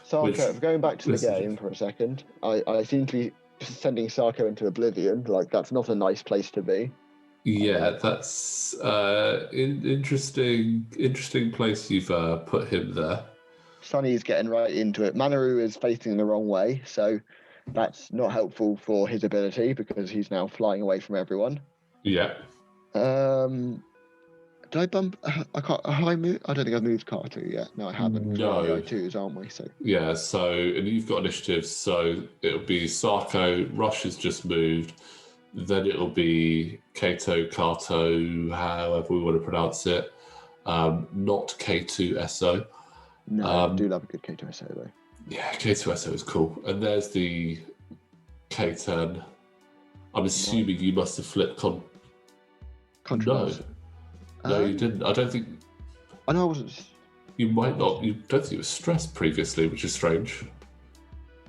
Sarko, going back to the game for a second, I seem to be sending Sarko into oblivion. Like, that's not a nice place to be. Yeah, that's interesting place you've put him there. Sonny's getting right into it. Manaru is facing the wrong way, so that's not helpful for his ability because he's now flying away from everyone. Yeah. Did I bump? I can't. Have I moved? I don't think I've moved Carter yet. No, I haven't. No. We're on the I2s, aren't we? So. Yeah. So, and you've got initiatives. So it'll be Sarko. Rush has just moved. Then it'll be Kato, Kato, however we want to pronounce it. Not K2SO. No, I do love a good K2SO though. Yeah, K2SO is cool. And there's the K10. I'm assuming you must have flipped Controls. No, you didn't. I don't think. I know I wasn't. You might not. You don't think it was stressed previously, which is strange.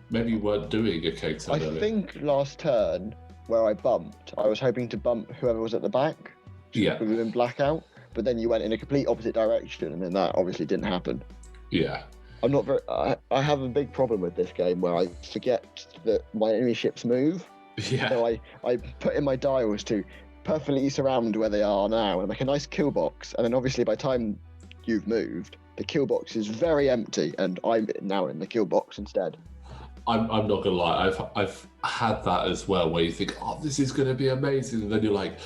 Maybe you weren't doing a K10 I earlier. think last turn where I bumped, I was hoping to bump whoever was at the back. Yeah. Within blackout, but then you went in a complete opposite direction, and then that obviously didn't happen. Yeah. I'm not very. I have a big problem with this game where I forget that my enemy ships move. Yeah. So I put in my dials to perfectly surround where they are now and make a nice kill box, and then obviously by the time you've moved, the kill box is very empty, and I'm now in the kill box instead. I'm not gonna lie. I've had that as well, where you think, oh, this is gonna be amazing, and then you're like,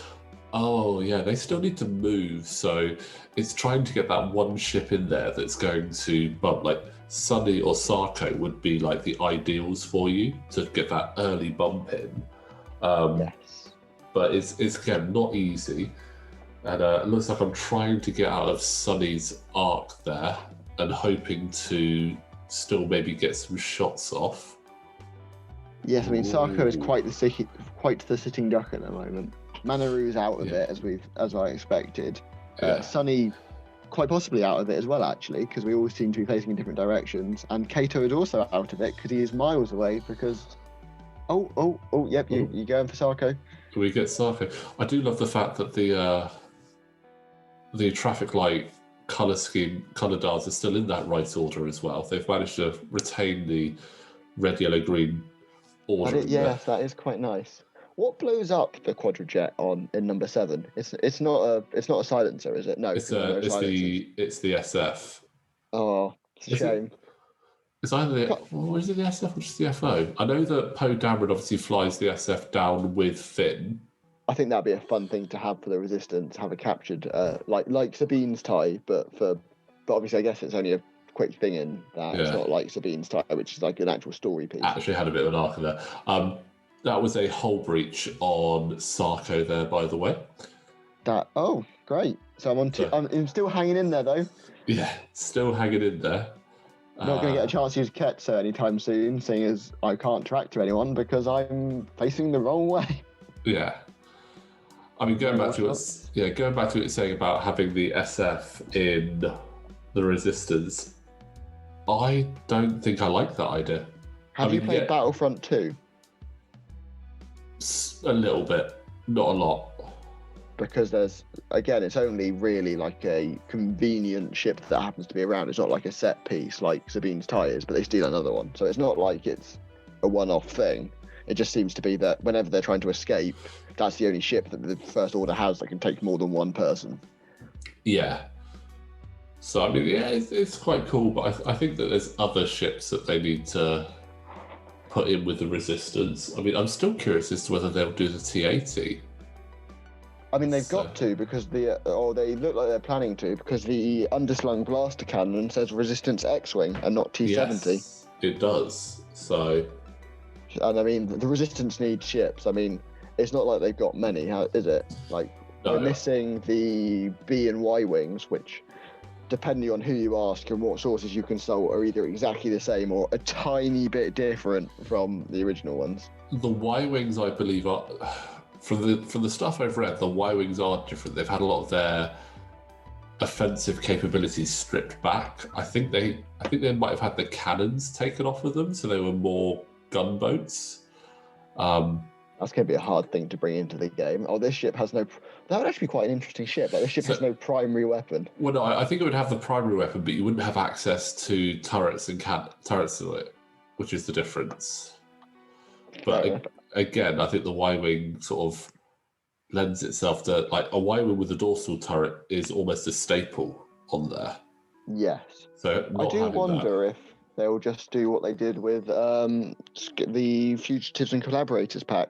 oh yeah, they still need to move. So it's trying to get that one ship in there that's going to bump. Like Sunny or Sarko would be like the ideals for you to get that early bump in. Yes. But it's again not easy, and it looks like I'm trying to get out of Sunny's arc there and hoping to still maybe get some shots off. Yes, I mean Sarko is Ooh. quite the sitting duck at the moment. Manaru's out of it as I expected. Yeah. Sunny quite possibly out of it as well, actually, because we all seem to be facing in different directions. And Kato is also out of it because he is miles away. Because yep, you going for Sarko? We get Sarko. I do love the fact that the traffic light colour scheme, colour dials are still in that right order as well. They've managed to retain the red, yellow, green order. Yes, that is quite nice. What blows up the quadrajet in number 7? It's not a silencer, is it? No, it's the SF. Oh, it's a shame. It's either is it the SF or just the FO? I know that Poe Dameron obviously flies the SF down with Finn. I think that'd be a fun thing to have for the Resistance, have a captured, like Sabine's tie, but obviously I guess it's only a quick thing in that. Yeah. It's not like Sabine's tie, which is like an actual story piece. Actually had a bit of an arc in there. That was a hull breach on Sarko there, by the way. Great. So I'm still hanging in there though. Yeah, still hanging in there. Not going to get a chance to use Ketsa anytime soon, seeing as I can't track to anyone because I'm facing the wrong way. Yeah. I mean, going back to what it's saying about having the SF in the Resistance, I don't think I like that idea. Have you played Battlefront 2? A little bit, not a lot. Because it's only really like a convenient ship that happens to be around. It's not like a set piece like Sabine's tires, but they steal another one. So it's not like it's a one-off thing. It just seems to be that whenever they're trying to escape, that's the only ship that the First Order has that can take more than one person. Yeah. So, I mean, yeah, it's quite cool, but I think that there's other ships that they need to put in with the Resistance. I mean, I'm still curious as to whether they'll do the T-80. I mean, they've got to because they look like they're planning to because the underslung blaster cannon says Resistance X-Wing and not T-70. Yes, it does. So, and I mean, the Resistance needs ships. I mean, it's not like they've got many, is it? Like, they're missing the B and Y wings, which, depending on who you ask and what sources you consult, are either exactly the same or a tiny bit different from the original ones. The Y wings, I believe, are. From the stuff I've read, the Y-Wings are different. They've had a lot of their offensive capabilities stripped back. I think they might have had the cannons taken off of them, so they were more gunboats. That's going to be a hard thing to bring into the game. Oh, this ship has no... That would actually be quite an interesting ship. Like, this ship has no primary weapon. Well, no, I think it would have the primary weapon, but you wouldn't have access to turrets and turrets to it, which is the difference. But again, I think the Y-Wing sort of lends itself to, like, a Y-Wing with a dorsal turret is almost a staple on there. Yes. So I do wonder if they'll just do what they did with the Fugitives and Collaborators pack,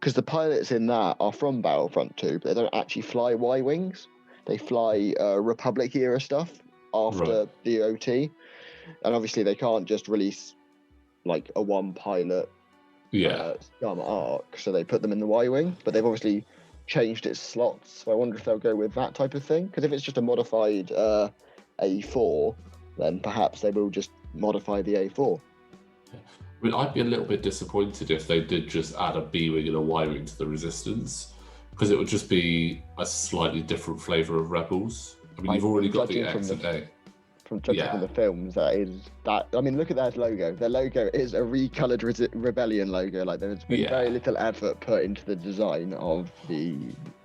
because the pilots in that are from Battlefront 2, but they don't actually fly Y-Wings. They fly Republic-era stuff after the OT. And obviously they can't just release, like, a one-pilot Scum arc, so they put them in the Y-Wing, but they've obviously changed its slots, so I wonder if they'll go with that type of thing, because if it's just a modified A4, then perhaps they will just modify the A4. I mean, I'd be a little bit disappointed if they did just add a B-Wing and a Y-Wing to the Resistance, because it would just be a slightly different flavour of Rebels. I mean, you've already got the X and A. From judging from the films, I mean, look at that logo. Their logo is a recolored Rebellion logo. Like, there's been very little effort put into the design of the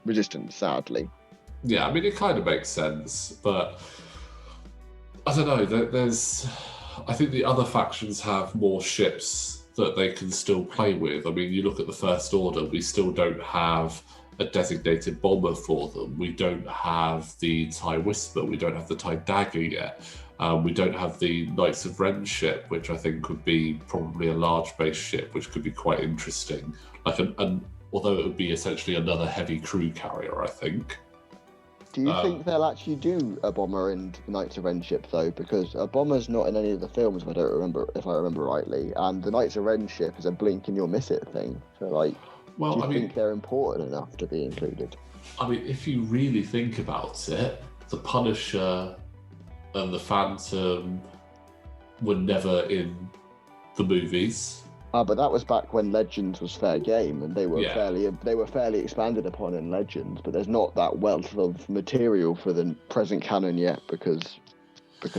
Resistance, sadly. Yeah, I mean, it kind of makes sense, but I don't know. I think the other factions have more ships that they can still play with. I mean, you look at the First Order, we still don't have a designated bomber for them. We don't have the TIE Whisper. We don't have the TIE Dagger yet. We don't have the Knights of Ren ship, which I think could be probably a large base ship, which could be quite interesting. Like although it would be essentially another heavy crew carrier, I think. Do you think they'll actually do a bomber in the Knights of Ren ship though? Because a bomber's not in any of the films, if I remember rightly, and the Knights of Ren ship is a blink and you'll miss it thing. So like. Well, do you think they're important enough to be included? I mean, if you really think about it, the Punisher and the Phantom were never in the movies. But that was back when Legends was fair game, and they were Yeah. fairly expanded upon in Legends. But there's not that wealth of material for the present canon yet because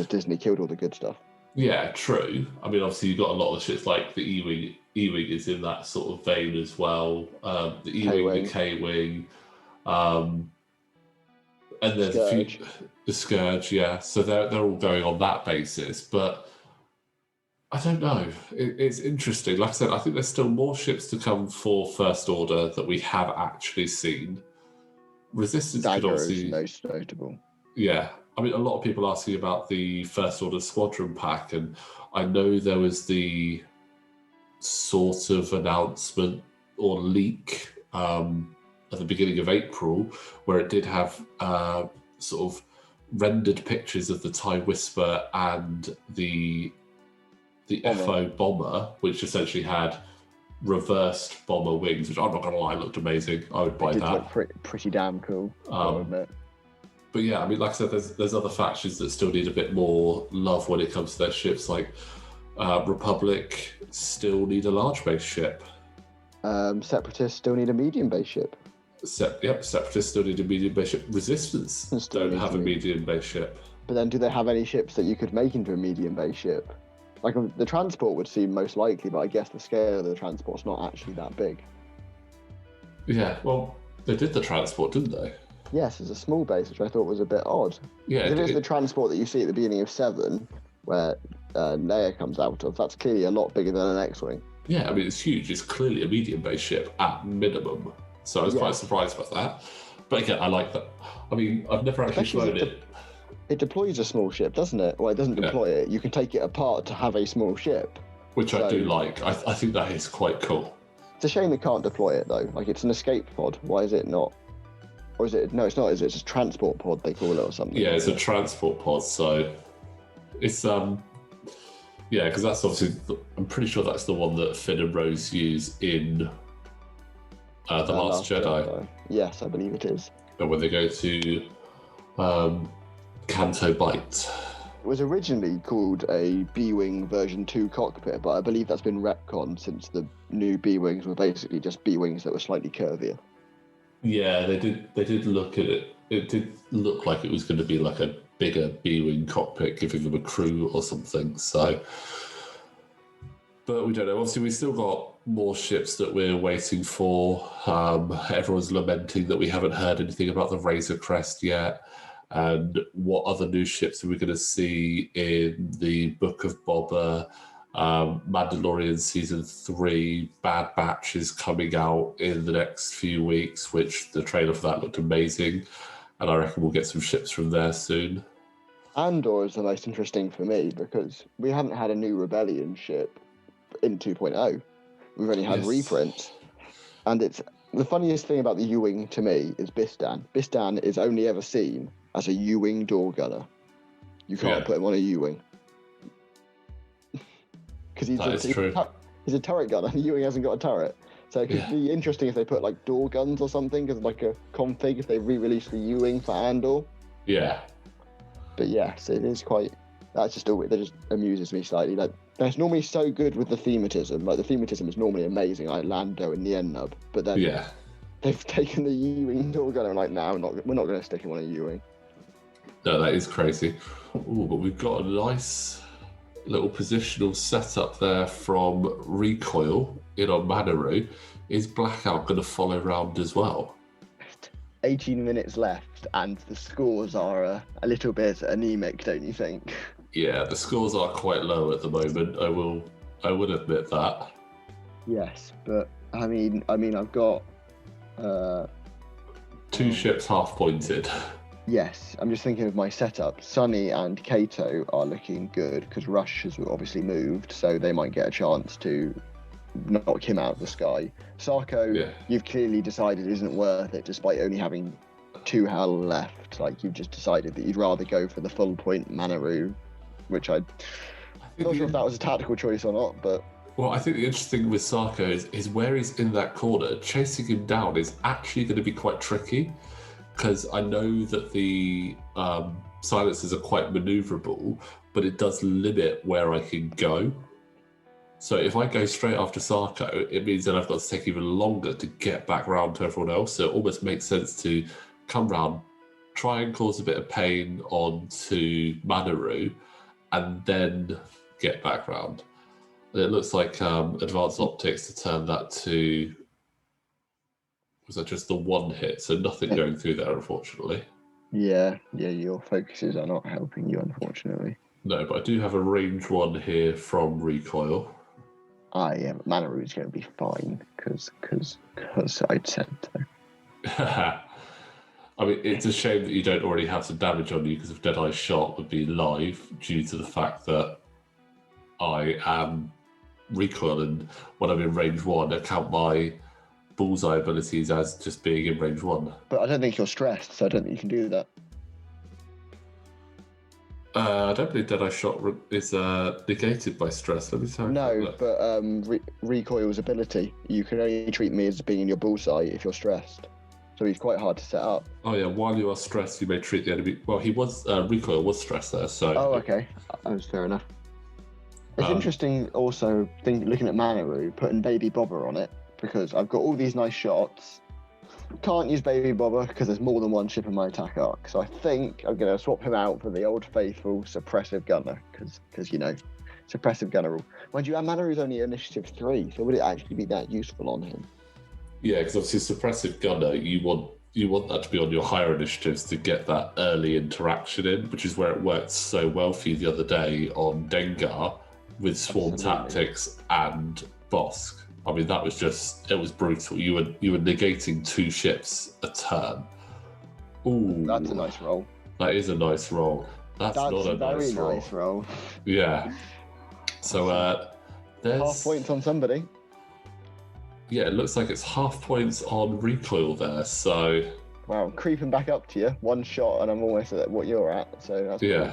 Disney killed all the good stuff. Yeah, true. I mean, obviously you've got a lot of shits like the E-Wing. E-Wing is in that sort of vein as well. The E-Wing, the K-Wing, and there's Scourge. the Scourge. Yeah, so they're all going on that basis, but I don't know. It's interesting. Like I said, I think there's still more ships to come for First Order that we have actually seen. Resistance could Dagger obviously... is most notable. Yeah. I mean, a lot of people asking about the First Order Squadron pack, and I know there was the sort of announcement or leak at the beginning of April where it did have sort of rendered pictures of the TIE Whisper and the FO bomber, which essentially had reversed bomber wings, which I'm not going to lie, looked amazing. I would buy It did that. look pretty damn cool, I'll admit. But yeah, I mean, like I said, there's other factions that still need a bit more love when it comes to their ships. Like Republic still need a large base ship. Separatists still need a medium base ship. Separatists still need a medium base ship. Resistance don't have a medium base ship. But then do they have any ships that you could make into a medium base ship? Like the transport would seem most likely, but I guess the scale of the transport's not actually that big. Yeah, well, they did the transport, didn't they? Yes, it's a small base, which I thought was a bit odd. Yeah, if it's the transport that you see at the beginning of 7, where Leia comes out of, that's clearly a lot bigger than an X-Wing. Yeah, I mean, it's huge. It's clearly a medium base ship at minimum. So I was quite surprised about that. But again, I like that. I mean, I've never actually flown it. It deploys a small ship, doesn't it? Well, it doesn't deploy it. You can take it apart to have a small ship. Which I do like. I think that is quite cool. It's a shame it can't deploy it, though. Like, it's an escape pod. Why is it not? Or is it? No, it's not, is it? It's a transport pod, they call it, or something. Yeah, it's a transport pod, so it's yeah, because that's obviously, I'm pretty sure that's the one that Finn and Rose use in The Last Jedi. Yes, I believe it is. And when they go to Canto Bight. It was originally called a B-Wing version 2 cockpit, but I believe that's been retconned since the new B-Wings were basically just B-Wings that were slightly curvier. Yeah, they did look at it. It did look like it was going to be like a bigger B-Wing cockpit, giving them a crew or something. So, but we don't know. Obviously, we still got more ships that we're waiting for. Everyone's lamenting that we haven't heard anything about the Razor Crest yet. And what other new ships are we going to see in the Book of Boba? Mandalorian Season 3, Bad Batch is coming out in the next few weeks, which the trailer for that looked amazing. And I reckon we'll get some ships from there soon. Andor is the most interesting for me because we haven't had a new Rebellion ship in 2.0. We've only had reprints. And it's the funniest thing about the U-Wing to me is Bistan. Bistan is only ever seen as a U-Wing door gunner. You can't put him on a U-Wing. Because he's a turret gunner. The U-Wing hasn't got a turret. So it could be interesting if they put like door guns or something as like a config if they re-release the U-Wing for Andor. Yeah. But yes, it is quite... That just amuses me slightly. Like, that's normally so good with the thematism. Like, the thematism is normally amazing, like Lando in the end nub. But then they've taken the U-Wing door gunner and like, no, we're not going to stick him on a U-Wing. No, that is crazy. Ooh, but we've got a nice little positional setup there from Recoil in on Manaru. Is Blackout going to follow round as well? 18 minutes left, and the scores are a little bit anemic, don't you think? Yeah, the scores are quite low at the moment. I would admit that. Yes, but I mean, I've got 2 ships half pointed. Yes, I'm just thinking of my setup. Sunny and Kato are looking good because Rush has obviously moved, so they might get a chance to knock him out of the sky. Sarko, you've clearly decided isn't worth it, despite only having 2 hull left. Like, you've just decided that you'd rather go for the full point Manaru, which I'm not sure if that was a tactical choice or not, but... Well, I think the interesting thing with Sarko is where he's in that corner, chasing him down is actually going to be quite tricky, because I know that the silencers are quite manoeuvrable, but it does limit where I can go. So if I go straight after Sarko, it means that I've got to take even longer to get back round to everyone else. So it almost makes sense to come round, try and cause a bit of pain onto Manaru, and then get back round. And it looks like Advanced Optics to turn that to... Was that just the one hit? So nothing going through there, unfortunately. Yeah, your focuses are not helping you, unfortunately. No, but I do have a range 1 here from Recoil. Manaru is going to be fine, because I'd said so. I mean, it's a shame that you don't already have some damage on you, because if Deadeye's shot would be live due to the fact that I am Recoil, and when I'm in range 1, I count my bullseye abilities as just being in range 1. But I don't think you're stressed, so I don't think you can do that. I don't believe Deadeye shot is negated by stress. Let me tell you. No, but Recoil's ability, you can only treat me as being in your bullseye if you're stressed. So he's quite hard to set up. Oh yeah, while you are stressed, you may treat the enemy. Well, he was Recoil was stressed there, so. Oh, okay, that was fair enough. It's interesting also looking at Manaru, putting Baby Bobber on it, because I've got all these nice shots. Can't use Baby Bobber because there's more than one ship in my attack arc. So I think I'm going to swap him out for the old faithful Suppressive Gunner, because Suppressive Gunner rule. Mind you, our Manaru is only initiative 3, so would it actually be that useful on him? Yeah, because obviously Suppressive Gunner, you want that to be on your higher initiatives to get that early interaction in, which is where it worked so well for you the other day on Dengar with Swarm Tactics and Bosk. I mean, it was brutal. You were negating 2 ships a turn. Ooh, that's a nice roll. That is a nice roll. That's not a very nice roll. Yeah. So there's half points on somebody. Yeah, it looks like it's half points on Recoil there. So wow, creeping back up to you, 1 shot, and I'm almost at what you're at. So that's yeah.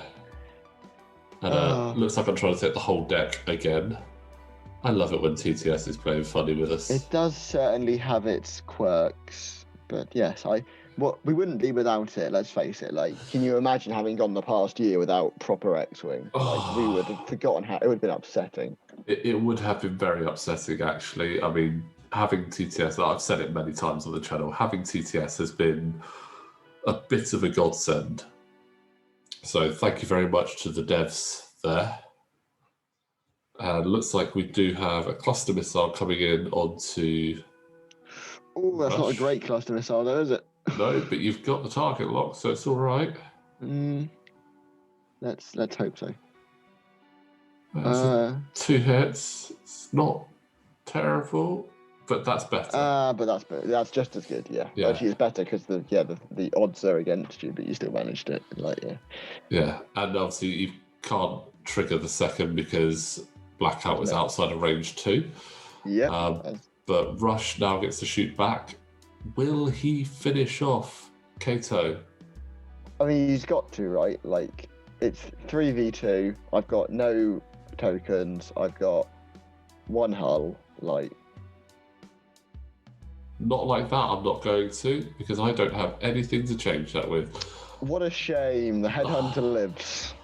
Cool. And looks like I'm trying to take the whole deck again. I love it when TTS is playing funny with us. It does certainly have its quirks, but yes, we wouldn't be without it. Let's face it. Like, can you imagine having gone the past year without proper X-wing? Like, we would have forgotten how. It would have been upsetting. It would have been very upsetting, actually. I mean, having TTS, I've said it many times on the channel. Having TTS has been a bit of a godsend. So thank you very much to the devs there. And looks like we do have a cluster missile coming in onto. Oh, that's not a great cluster missile, though, is it? No, but you've got the target lock, so it's all right. Let's hope so. 2 hits. It's not terrible, but that's better. But that's just as good. Yeah. Actually, it's better because the odds are against you, but you still managed it. Yeah, and obviously you can't trigger the second because Blackout was outside of range 2. Yeah. But Rush now gets to shoot back. Will he finish off Kato? I mean, he's got to, right? Like, it's 3v2. I've got no tokens. I've got 1 hull. Like, not like that. I'm not going to, because I don't have anything to change that with. What a shame. The Headhunter lives.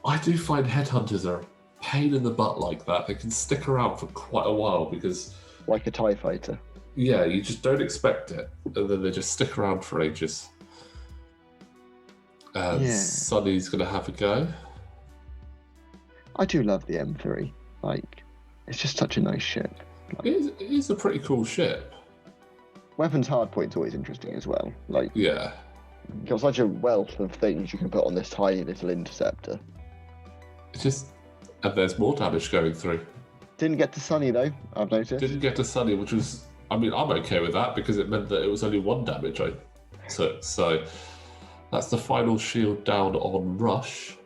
I do find Headhunters are a pain in the butt like that. They can stick around for quite a while because... Like a TIE fighter. Yeah, you just don't expect it. And then they just stick around for ages. And Sonny's going to have a go. I do love the M3. Like, it's just such a nice ship. Like, it is a pretty cool ship. Weapons hardpoint's always interesting as well. Like, yeah. You've got such a wealth of things you can put on this tiny little interceptor. It's just... And there's more damage going through. Didn't get to Sunny, though, I've noticed. Didn't get to Sunny, which was... I mean, I'm okay with that because it meant that it was only 1 damage I took. So that's the final shield down on Rush.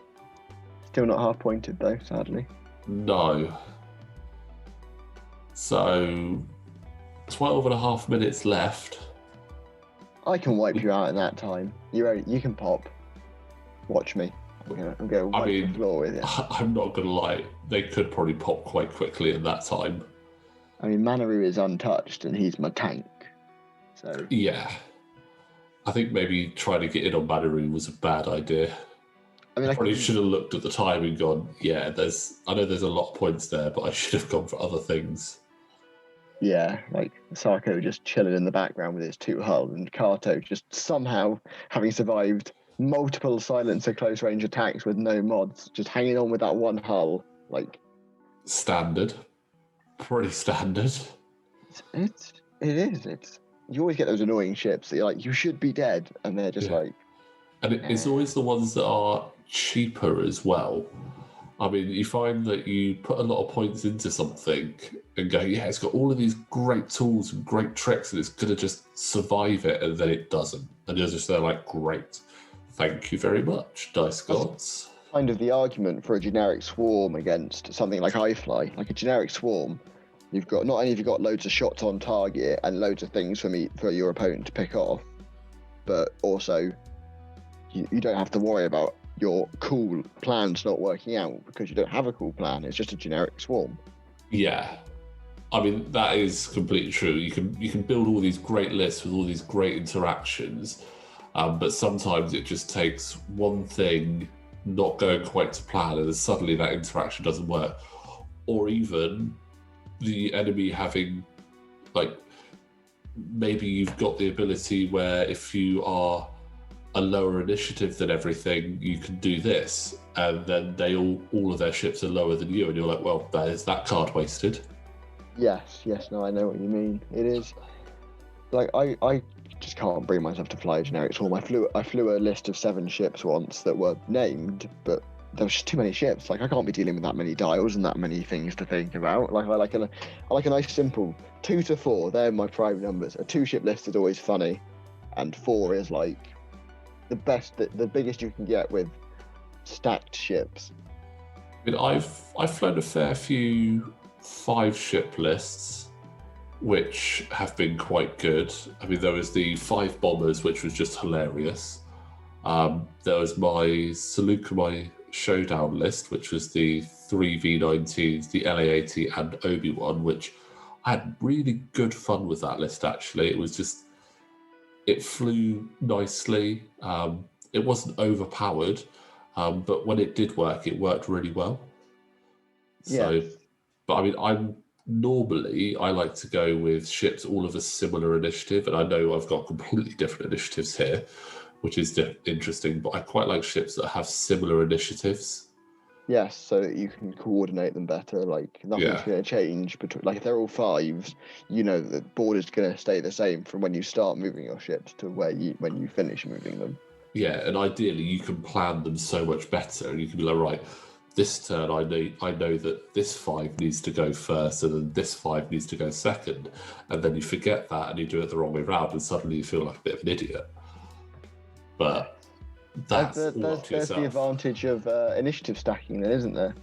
Still not half-pointed, though, sadly. No. So 12 and a half minutes left. I can wipe you out in that time. You can pop. Watch me. I'm going to wipe the floor with you. I'm not going to lie. They could probably pop quite quickly in that time. I mean, Manaru is untouched, and he's my tank. So yeah. I think maybe trying to get in on Manaru was a bad idea. I mean, Probably should have looked at the time and gone, yeah, I know there's a lot of points there, but I should have gone for other things. yeah, like Sarko just chilling in the background with his 2 hull, and Kato just somehow having survived multiple silencer close range attacks with no mods, just hanging on with that 1 hull. Like, Standard. Pretty standard. it is. You always get those annoying ships that you're like, you should be dead, and they're just like. And it's always the ones that are cheaper as well. I mean, you find that you put a lot of points into something and go, yeah, it's got all of these great tools and great tricks and it's going to just survive it, and then it doesn't. And you're just there like, great. Thank you very much, Dice Gods. Kind of the argument for a generic swarm against something like iFly. Like a generic swarm, you've got not only have you got loads of shots on target and loads of things for your opponent to pick off, but also you don't have to worry about your cool plans not working out because you don't have a cool plan. It's just a generic swarm. Yeah. I mean, that is completely true. You can build all these great lists with all these great interactions, but sometimes it just takes one thing not going quite to plan, and then suddenly that interaction doesn't work. Or even the enemy having, like, maybe you've got the ability where if you are a lower initiative than everything, you can do this, and then they all of their ships are lower than you, and you're like, well, there's that card wasted. Yes, no, I know what you mean. It is like I just can't bring myself to fly a generic swarm. I flew a list of 7 ships once that were named, but there was just too many ships. Like, I can't be dealing with that many dials and that many things to think about. Like, I like a nice simple 2 to 4. They're my prime numbers. A 2-ship list is always funny, and 4 is like the biggest you can get with stacked ships. I mean, I've flown a fair few 5-ship lists, which have been quite good. I mean, there was the 5 bombers, which was just hilarious. There was my Seleucumai Showdown list, which was the 3 V19s, the LA-80 and Obi-Wan, which I had really good fun with that list, actually. It was just, it flew nicely. It wasn't overpowered, but when it did work, it worked really well. So, Yes. but I mean, I like to go with ships all of a similar initiative, and I know I've got completely different initiatives here, which is interesting, but I quite like ships that have similar initiatives. Yes, so that you can coordinate them better. Like, nothing's going to change between. Like, if they're all 5s, you know the board is going to stay the same from when you start moving your ships to when you finish moving them. Yeah, and ideally you can plan them so much better, and you can be like, right, this turn I know that this 5 needs to go first, and then this 5 needs to go second, and then you forget that and you do it the wrong way around, and suddenly you feel like a bit of an idiot. But that's all up to yourself. There's the advantage of initiative stacking, then, isn't there?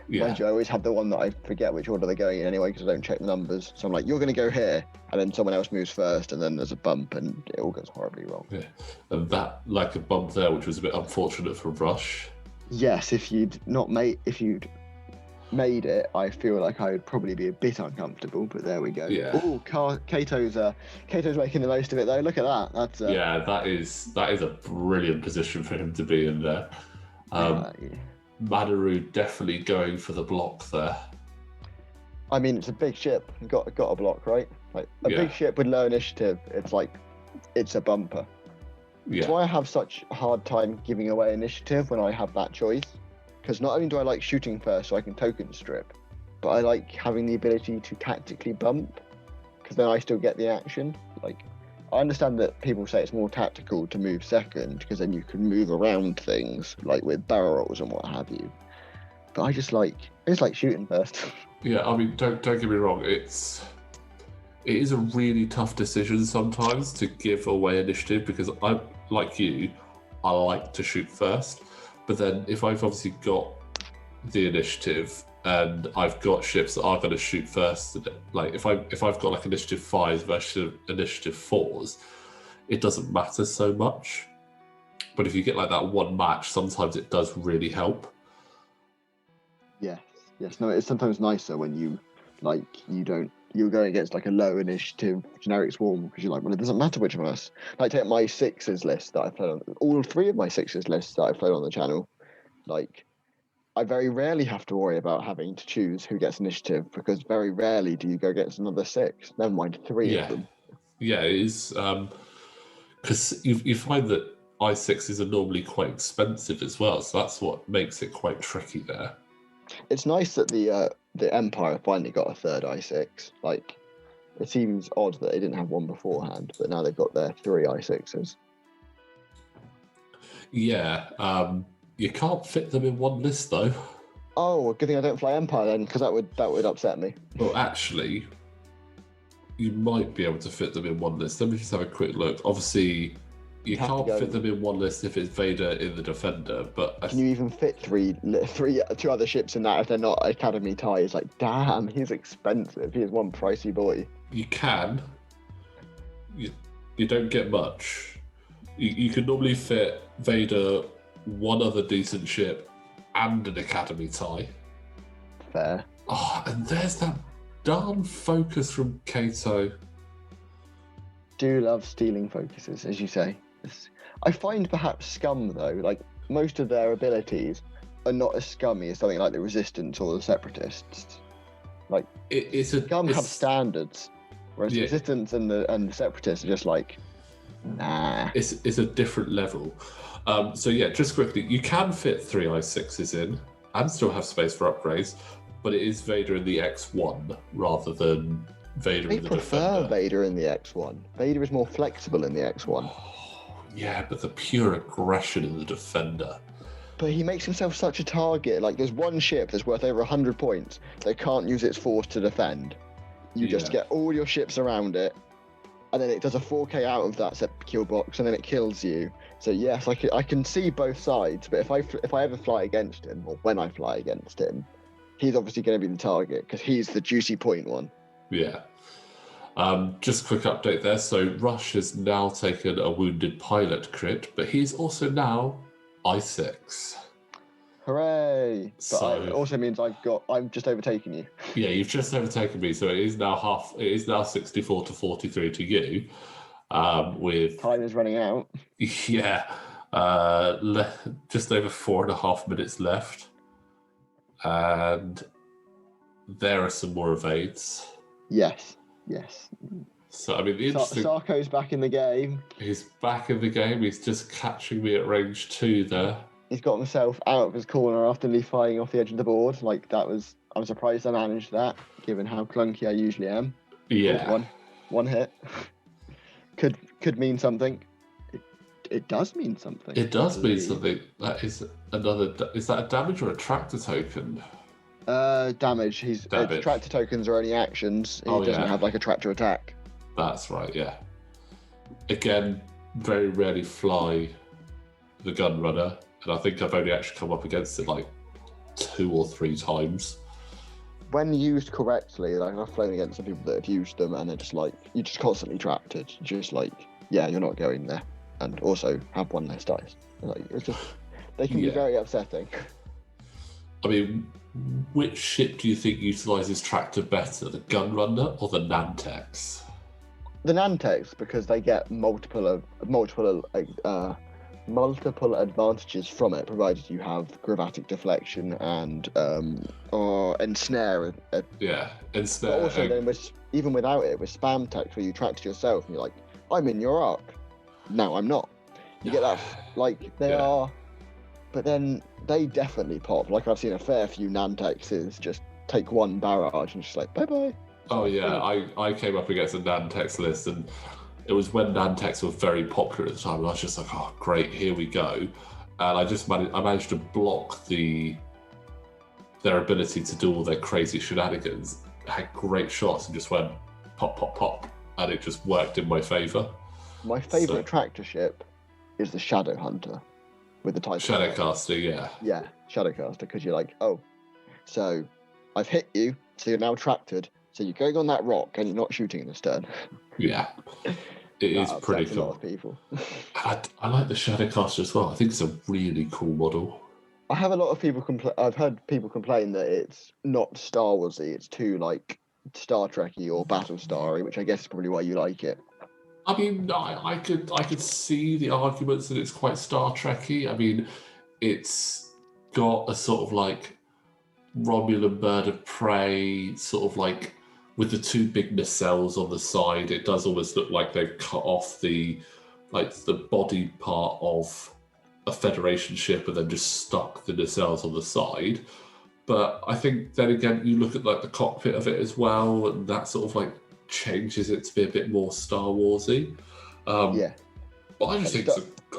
Yeah. Mind you, I always have the one that I forget which order they're going in anyway because I don't check the numbers. So I'm like, you're going to go here, and then someone else moves first, and then there's a bump, and it all goes horribly wrong. Yeah, and that, like a bump there, which was a bit unfortunate for Rush. Yes, if you'd made it, I feel like I would probably be a bit uncomfortable, but there we go. Yeah. Oh, Kato's making the most of it though. Look at that. That's yeah, that is a brilliant position for him to be in there. Yeah. Madaru definitely going for the block there. I mean, it's a big ship. You've got a block, right? Like a big ship with low initiative. It's like it's a bumper. Yeah. That's why I have such a hard time giving away initiative when I have that choice. Because not only do I like shooting first so I can token strip, but I like having the ability to tactically bump, because then I still get the action. Like, I understand that people say it's more tactical to move second, because then you can move around things, like with barrel rolls and what have you. But I just like shooting first. Yeah, I mean, don't get me wrong. It is a really tough decision sometimes to give away initiative, because I, like you, I like to shoot first. But then if I've obviously got the initiative and I've got ships that are going to shoot first, like if I've got like initiative 5s versus initiative 4s, it doesn't matter so much. But if you get like that one match, sometimes it does really help. Yes. No, it's sometimes nicer when you're going against like a low initiative generic swarm, because you're like, well, it doesn't matter which of us. Like, take my 6s list that I played on, all 3 of my 6s lists that I played on the channel. Like, I very rarely have to worry about having to choose who gets initiative because very rarely do you go against another 6. Never mind 3 of Yeah, them. yeah, it is. Because you find that I6s are normally quite expensive as well, so that's what makes it quite tricky there. It's nice that the Empire finally got a third I6. Like, it seems odd that they didn't have one beforehand, but now they've got their 3 I6s. Yeah, you can't fit them in one list though. Oh, good thing I don't fly Empire then, because that would upset me. Well, actually, you might be able to fit them in one list. Let me just have a quick look. Obviously, you have to can't go- fit them in one list if it's Vader in the Defender, but Can you even fit two other ships in that if they're not Academy ties? Like, damn, he's expensive. He is one pricey boy. you can. You don't get much. You can normally fit Vader, one other decent ship, and an Academy tie. Fair. Oh, and there's that darn focus from Kato. Do love stealing focuses, as you say. I find perhaps Scum though, like most of their abilities are not as scummy as something like the Resistance or the Separatists. Like Scum have standards, whereas the Resistance and the Separatists are just like, nah. It's a different level. So yeah, just quickly, you can fit 3 I6s in and still have space for upgrades, but it is Vader in the X1 rather than Vader in the Defender. I prefer Vader in the X1. Vader is more flexible in the X1. Yeah, but the pure aggression in the Defender. But he makes himself such a target. Like, there's one ship that's worth over 100 points. They can't use its force to defend. You just get all your ships around it, and then it does a 4K out of that set kill box, and then it kills you. So yes, I can see both sides. But if I ever fly against him, or when I fly against him, he's obviously going to be the target because he's the juicy point one. Yeah. Just a quick update there. So Rush has now taken a wounded pilot crit, but he's also now I6. Hooray! But it also means I'm just overtaking you. Yeah, you've just overtaken me, so it is now 64 to 43 to you. With time is running out. Yeah. Just over 4.5 minutes left. And there are some more evades. Yes. So, I mean, the interesting... Sarko's back in the game. He's back in the game. He's just catching me at range 2 there. He's got himself out of his corner after flying off the edge of the board. Like, I'm surprised I managed that, given how clunky I usually am. Yeah. One hit. Could mean something. It does mean something. It does mean something. That is another... Is that a damage or a tractor token? Damage. Tractor tokens are only actions. He doesn't have like a tractor attack. That's right, yeah. Again, very rarely fly the gun runner, and I think I've only actually come up against it like 2 or 3 times. When used correctly, like I've flown against some people that have used them, and they're just like, you just constantly trapped it. Just like, yeah, you're not going there, and also have one less dice. Like, it's just, they can be very upsetting. I mean, which ship do you think utilises tractor better, the gun runner or the Nantex? The Nantex, because they get multiple advantages from it, provided you have gravatic deflection and ensnare. Ensnare. But also, then even without it, with spam text where you tracked yourself and you're like, I'm in your arc. No, I'm not. You get that, like, they are, but then they definitely pop. Like, I've seen a fair few Nantexes just take one barrage and just like, bye-bye. Oh yeah, I came up against a Nantex list, and it was when Nantex were very popular at the time, and I was just like, oh great, here we go. And I managed to block their ability to do all their crazy shenanigans. I had great shots and just went pop, pop, pop, and it just worked in my favour. My favourite tractor ship is the Shadow Hunter with the type Shadowcaster, yeah. Yeah, Shadowcaster, because you're like, oh, so I've hit you, so you're now tractored. So you're going on that rock and you're not shooting this turn. Yeah, it is pretty cool. A lot of people. I like the Shadowcaster as well. I think it's a really cool model. I have a lot of people I've heard people complain that it's not Star Warsy. It's too like Star Trekky or Battlestar-y, which I guess is probably why you like it. I mean, I could see the arguments that it's quite Star Trekky. I mean, it's got a sort of like Romulan bird of prey, sort of like with the two big nacelles on the side. It does almost look like they've cut off the body part of a Federation ship and then just stuck the nacelles on the side. But I think then again, you look at like the cockpit of it as well, and that sort of like changes it to be a bit more Star Warsy. Yeah. But I just think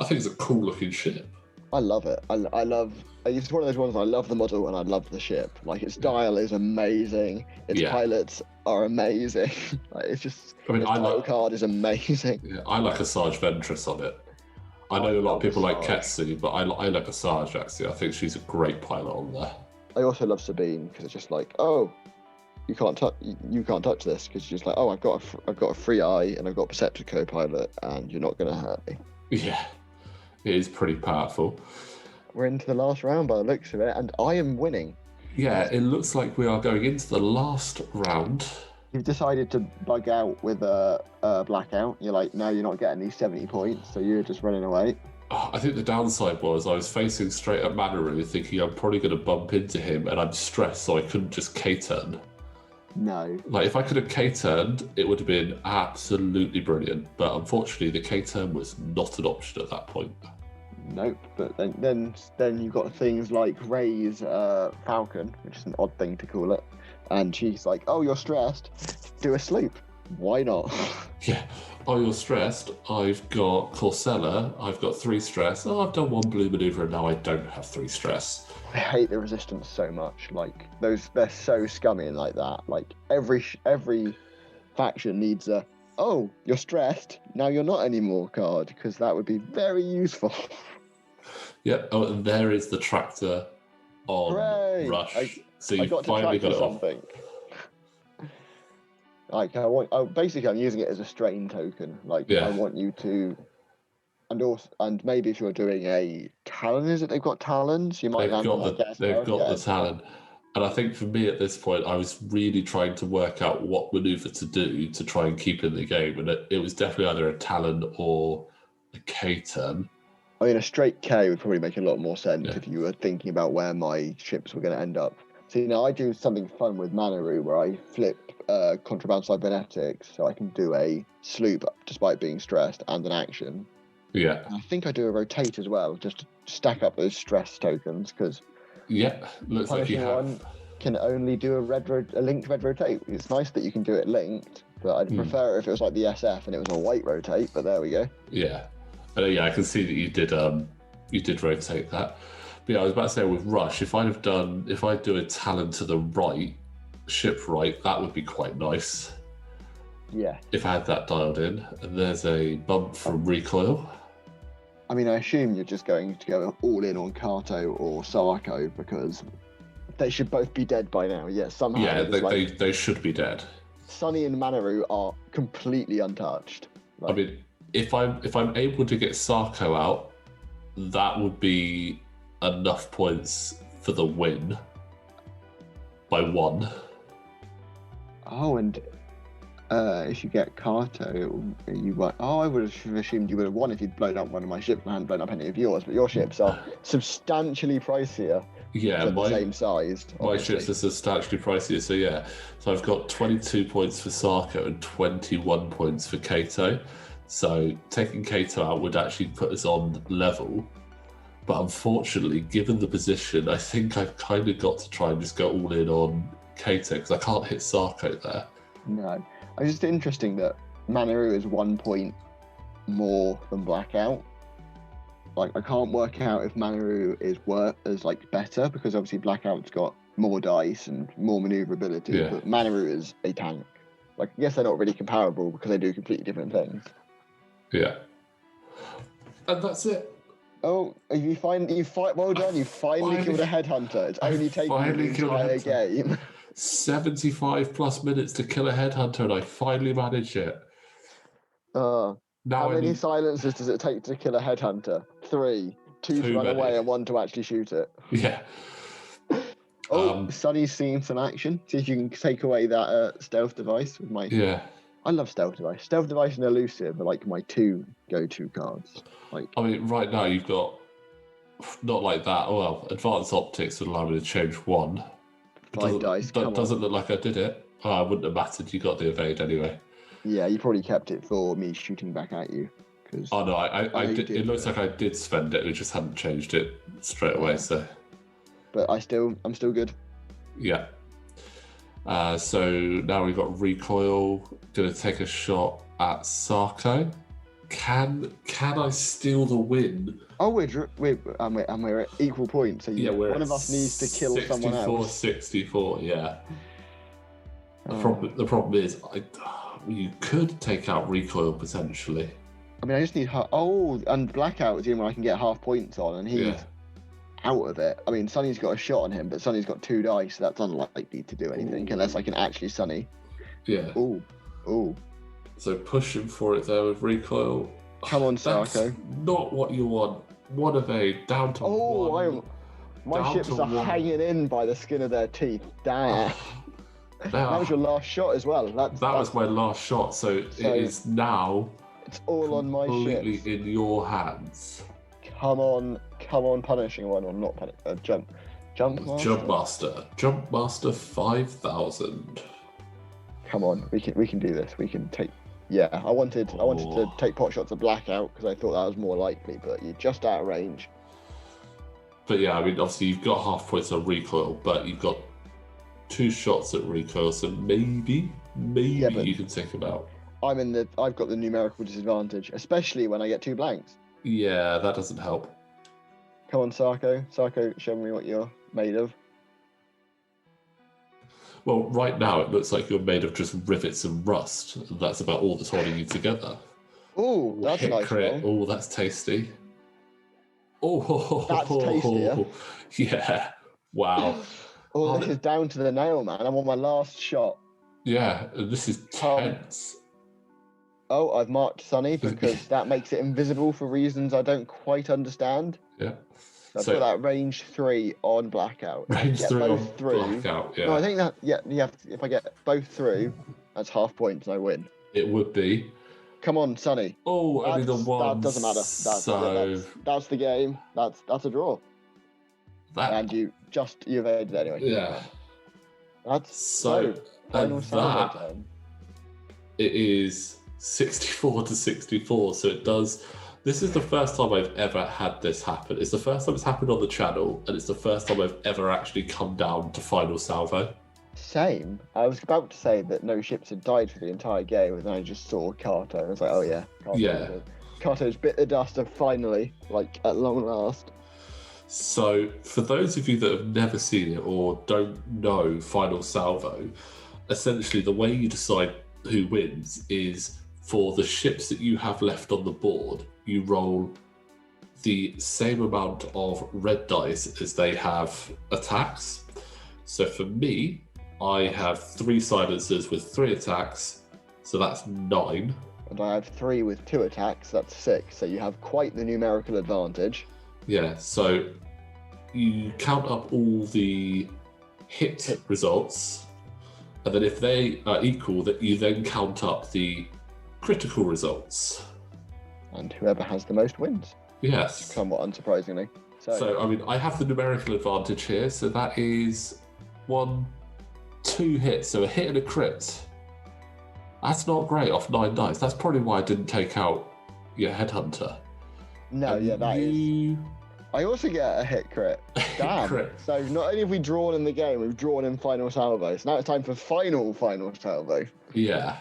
it's a cool looking ship. I love it. I love. It's one of those ones. I love the model and I love the ship. Like its dial is amazing. Its pilots are amazing. Like, it's just. I mean, its title card is amazing. Yeah, I like a Sarge Ventress on it. I know a lot of people like Ketsu, but I like a Sarge actually. I think she's a great pilot on there. I also love Sabine because it's just like, oh, you can't touch this, because you're just like, oh, I've got a free eye and I've got Perceptor co-pilot and you're not going to hurt me. Yeah, it is pretty powerful. We're into the last round by the looks of it, and I am winning. Yeah, it looks like we are going into the last round. You've decided to bug out with a blackout. You're like, no, you're not getting these 70 points, so you're just running away. I think the downside was I was facing straight at Manaru, thinking I'm probably going to bump into him, and I'm stressed, so I couldn't just K-turn. No. Like, if I could have K-turned, it would have been absolutely brilliant. But unfortunately, the K-turn was not an option at that point. Nope. But then you've got things like Rey's Falcon, which is an odd thing to call it. And she's like, oh, you're stressed. Do a sloop. Why not? Yeah. Oh, you're stressed. I've got Corsella. I've got 3 stress. Oh, I've done 1 blue maneuver and now I don't have 3 stress. I hate the Resistance so much. Like, they're so scummy and like that. Like, every faction needs a, oh, you're stressed, now you're not anymore card, because that would be very useful. Yep. Oh, and there is the tractor on Hooray! Rush. So you finally got it something. off. Like, basically, I'm using it as a strain token. Like, I want you to, and maybe if you're doing a Talon, is it? They've got Talons. You might They've got the Talon, and I think for me at this point, I was really trying to work out what maneuver to do to try and keep in the game, and it was definitely either a Talon or a K-turn. I mean, a straight K would probably make a lot more sense if you were thinking about where my ships were going to end up. See, now I do something fun with Manaru where I flip Contraband Cybernetics, so I can do a sloop despite being stressed and an action. Yeah. And I think I do a rotate as well, just to stack up those stress tokens, because looks like you have. One can only do a linked red rotate. It's nice that you can do it linked, but I'd prefer if it was like the SF and it was a white rotate. But there we go. Yeah, I can see that you did rotate that. But yeah, I was about to say with Rush, if I do a Talon to the right, ship right, that would be quite nice. Yeah. If I had that dialed in, and there's a bump from recoil. I mean, I assume you're just going to go all in on Kato or Sarko because they should both be dead by now. Yeah, somehow. Yeah, they should be dead. Sunny and Manaru are completely untouched. Like, I mean, if I'm able to get Sarko out, that would be enough points for the win by 1. Oh, and if you get Kato, you won't. Oh, I would have assumed you would have won if you'd blown up one of my ships and hadn't blown up any of yours. But your ships are substantially pricier. Yeah, the same size. My ships are substantially pricier. So I've got 22 points for Sarko and 21 points for Kato. So taking Kato out would actually put us on level. But unfortunately, given the position, I think I've kind of got to try and just go all in on Kato because I can't hit Sarko there. No. It's just interesting that Manaru is 1 point more than Blackout. Like, I can't work out if Manaru is better, because obviously Blackout's got more dice and more maneuverability, but Manaru is a tank. Like, I guess they're not really comparable because they do completely different things. Yeah. And that's it. Oh, well done, you finally killed a headhunter. It's only taken the entire game. 75 plus minutes to kill a headhunter, and I finally managed it. How many silences does it take to kill a headhunter? 3. 2 to run away and 1 to actually shoot it. Yeah. Sunny's seen some action. See if you can take away that stealth device with my... Yeah. I love stealth device. Stealth device and elusive are like my 2 go-to cards. Like, I mean, right now you've got Not like that. Oh, well, advanced optics would allow me to change one. It 5 dice. Come doesn't on. look like I did it. Oh, I wouldn't have mattered. You got the evade anyway. Yeah, you probably kept it for me shooting back at you. Oh no, I you did. did It looks it. like I did spend it. We just hadn't changed it straight away. So But I'm still good. yeah. So now we've got recoil. Going to take a shot at Sarko. Can I steal the win? Oh, we're at equal points. So one of us needs to kill someone else. 64, yeah. The problem is, you could take out recoil potentially. I mean, I just need and blackout is the only one I can get half points on, and he's out of it. I mean, Sonny's got a shot on him, but Sonny's got 2 dice, so that's unlikely to do anything unless I can actually Sonny. Yeah. Ooh. So pushing for it there with recoil. Come on, Sarko. Not what you want. One evade down to one. My ships are hanging in by the skin of their teeth. Damn. That was your last shot as well. That was my last shot. So it is now. It's all on my ships. Completely in your hands. Come on, punishing one or not punishing. Jump master. Jump master 5,000. Come on, we can do this. We can take. Yeah, I wanted to take pot shots at blackout because I thought that was more likely, but you're just out of range. But yeah, I mean, obviously you've got half points on recoil, but you've got 2 shots at recoil, so maybe you can take him out. I've got the numerical disadvantage, especially when I get 2 blanks. Yeah, that doesn't help. Come on, Sarko. Sarko, show me what you're made of. Well, right now it looks like you're made of just rivets and rust. And that's about all that's holding you together. Oh, that's a nice crit. Oh, that's tasty. Oh, that's tastier. Yeah. Wow. This is down to the nail, man. I'm on my last shot. Yeah, this is tense. Oh, I've marked Sonny because that makes it invisible for reasons I don't quite understand. Yeah. So put that range 3 on blackout. Range 3 on blackout, yeah. No, I think that, if I get both through, that's half points and I win. It would be. Come on, Sonny. Oh, only the one. That doesn't matter. That's the game. That's a draw. And you evaded anyway. Yeah. That's final salvo time. It is 64 to 64, so it does. This is the first time I've ever had this happen. It's the first time it's happened on the channel, and it's the first time I've ever actually come down to final salvo. Same. I was about to say that no ships had died for the entire game, and then I just saw Kato. I was like, oh yeah. Kato's bit the dust of finally, at long last. So, for those of you that have never seen it or don't know final salvo, essentially the way you decide who wins is for the ships that you have left on the board, you roll the same amount of red dice as they have attacks. So for me, I have 3 silencers with 3 attacks, so that's 9. And I have 3 with 2 attacks, that's 6. So you have quite the numerical advantage. Yeah, so you count up all the hit results, and then if they are equal, that you then count up the critical results. And whoever has the most wins. Yes. Somewhat unsurprisingly. So, I mean, I have the numerical advantage here, so that is 2 hits, so a hit and a crit. That's not great off 9 dice. That's probably why I didn't take out your headhunter. No, that is. I also get a hit crit. Damn. Crit. So not only have we drawn in the game, we've drawn in final salvo. So now it's time for final salvo. Yeah.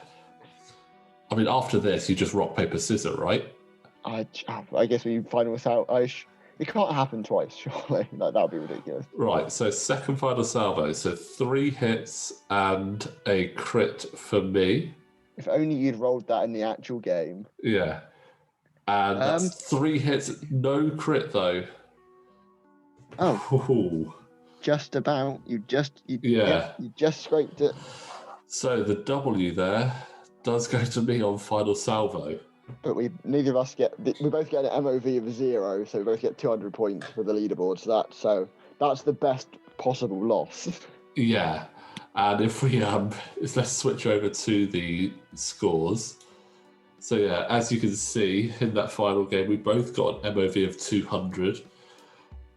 I mean, after this, you just rock, paper, scissors, right? I guess we final salvo. It can't happen twice, surely. That would be ridiculous. Right, so second final salvo. So 3 hits and a crit for me. If only you'd rolled that in the actual game. Yeah. And that's 3 hits, no crit though. Oh. Ooh. Just about. You just scraped it. So the W there does go to me on final salvo. But we both get an MOV of 0, so we both get 200 points for the leaderboard. So that's the best possible loss. Yeah, and if we let's switch over to the scores. So yeah, as you can see in that final game, we both got an MOV of 200.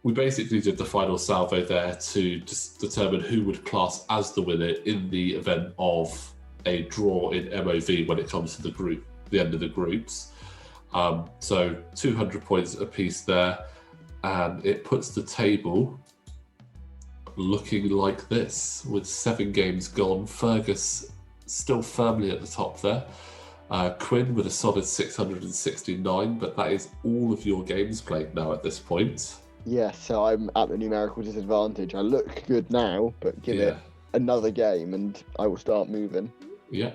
we basically did the final salvo there to just determine who would class as the winner in the event of a draw in MOV when it comes to the end of the groups. So 200 points apiece there, and it puts the table looking like this with 7 games gone. Fergus still firmly at the top there. Quinn with a solid 669, but that is all of your games played now at this point. Yeah, so I'm at the numerical disadvantage. I look good now, but give it another game and I will start moving. Yeah.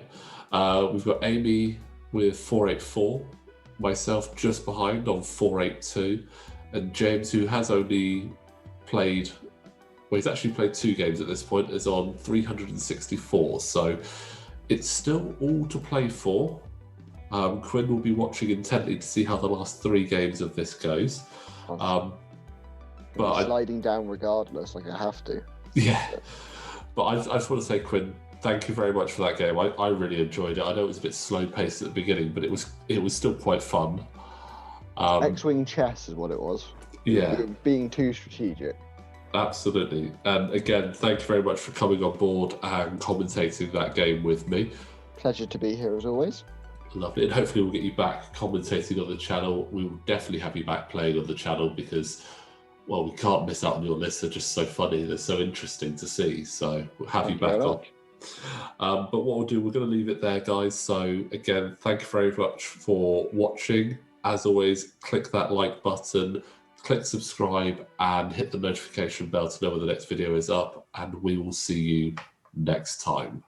We've got Amy with 484, myself just behind on 482, and James, who has only played, well, he's actually played 2 games at this point, is on 364. So it's still all to play for. Quinn will be watching intently to see how the last 3 games of this goes. But I'm sliding down regardless, like I have to. Yeah. But I just want to say, Quinn, thank you very much for that game. I really enjoyed it. I know it was a bit slow paced at the beginning, but it was still quite fun. X-Wing chess is what it was. Yeah. Being too strategic. Absolutely. And again, thank you very much for coming on board and commentating that game with me. Pleasure to be here as always. Lovely. And hopefully we'll get you back commentating on the channel. We will definitely have you back playing on the channel because, well, we can't miss out on your lists. They're just so funny. They're so interesting to see. So we'll have you back on. But what we'll do, we're going to leave it there, guys. So again, thank you very much for watching. As always, click that like button, click subscribe, and hit the notification bell to know when the next video is up. And we will see you next time.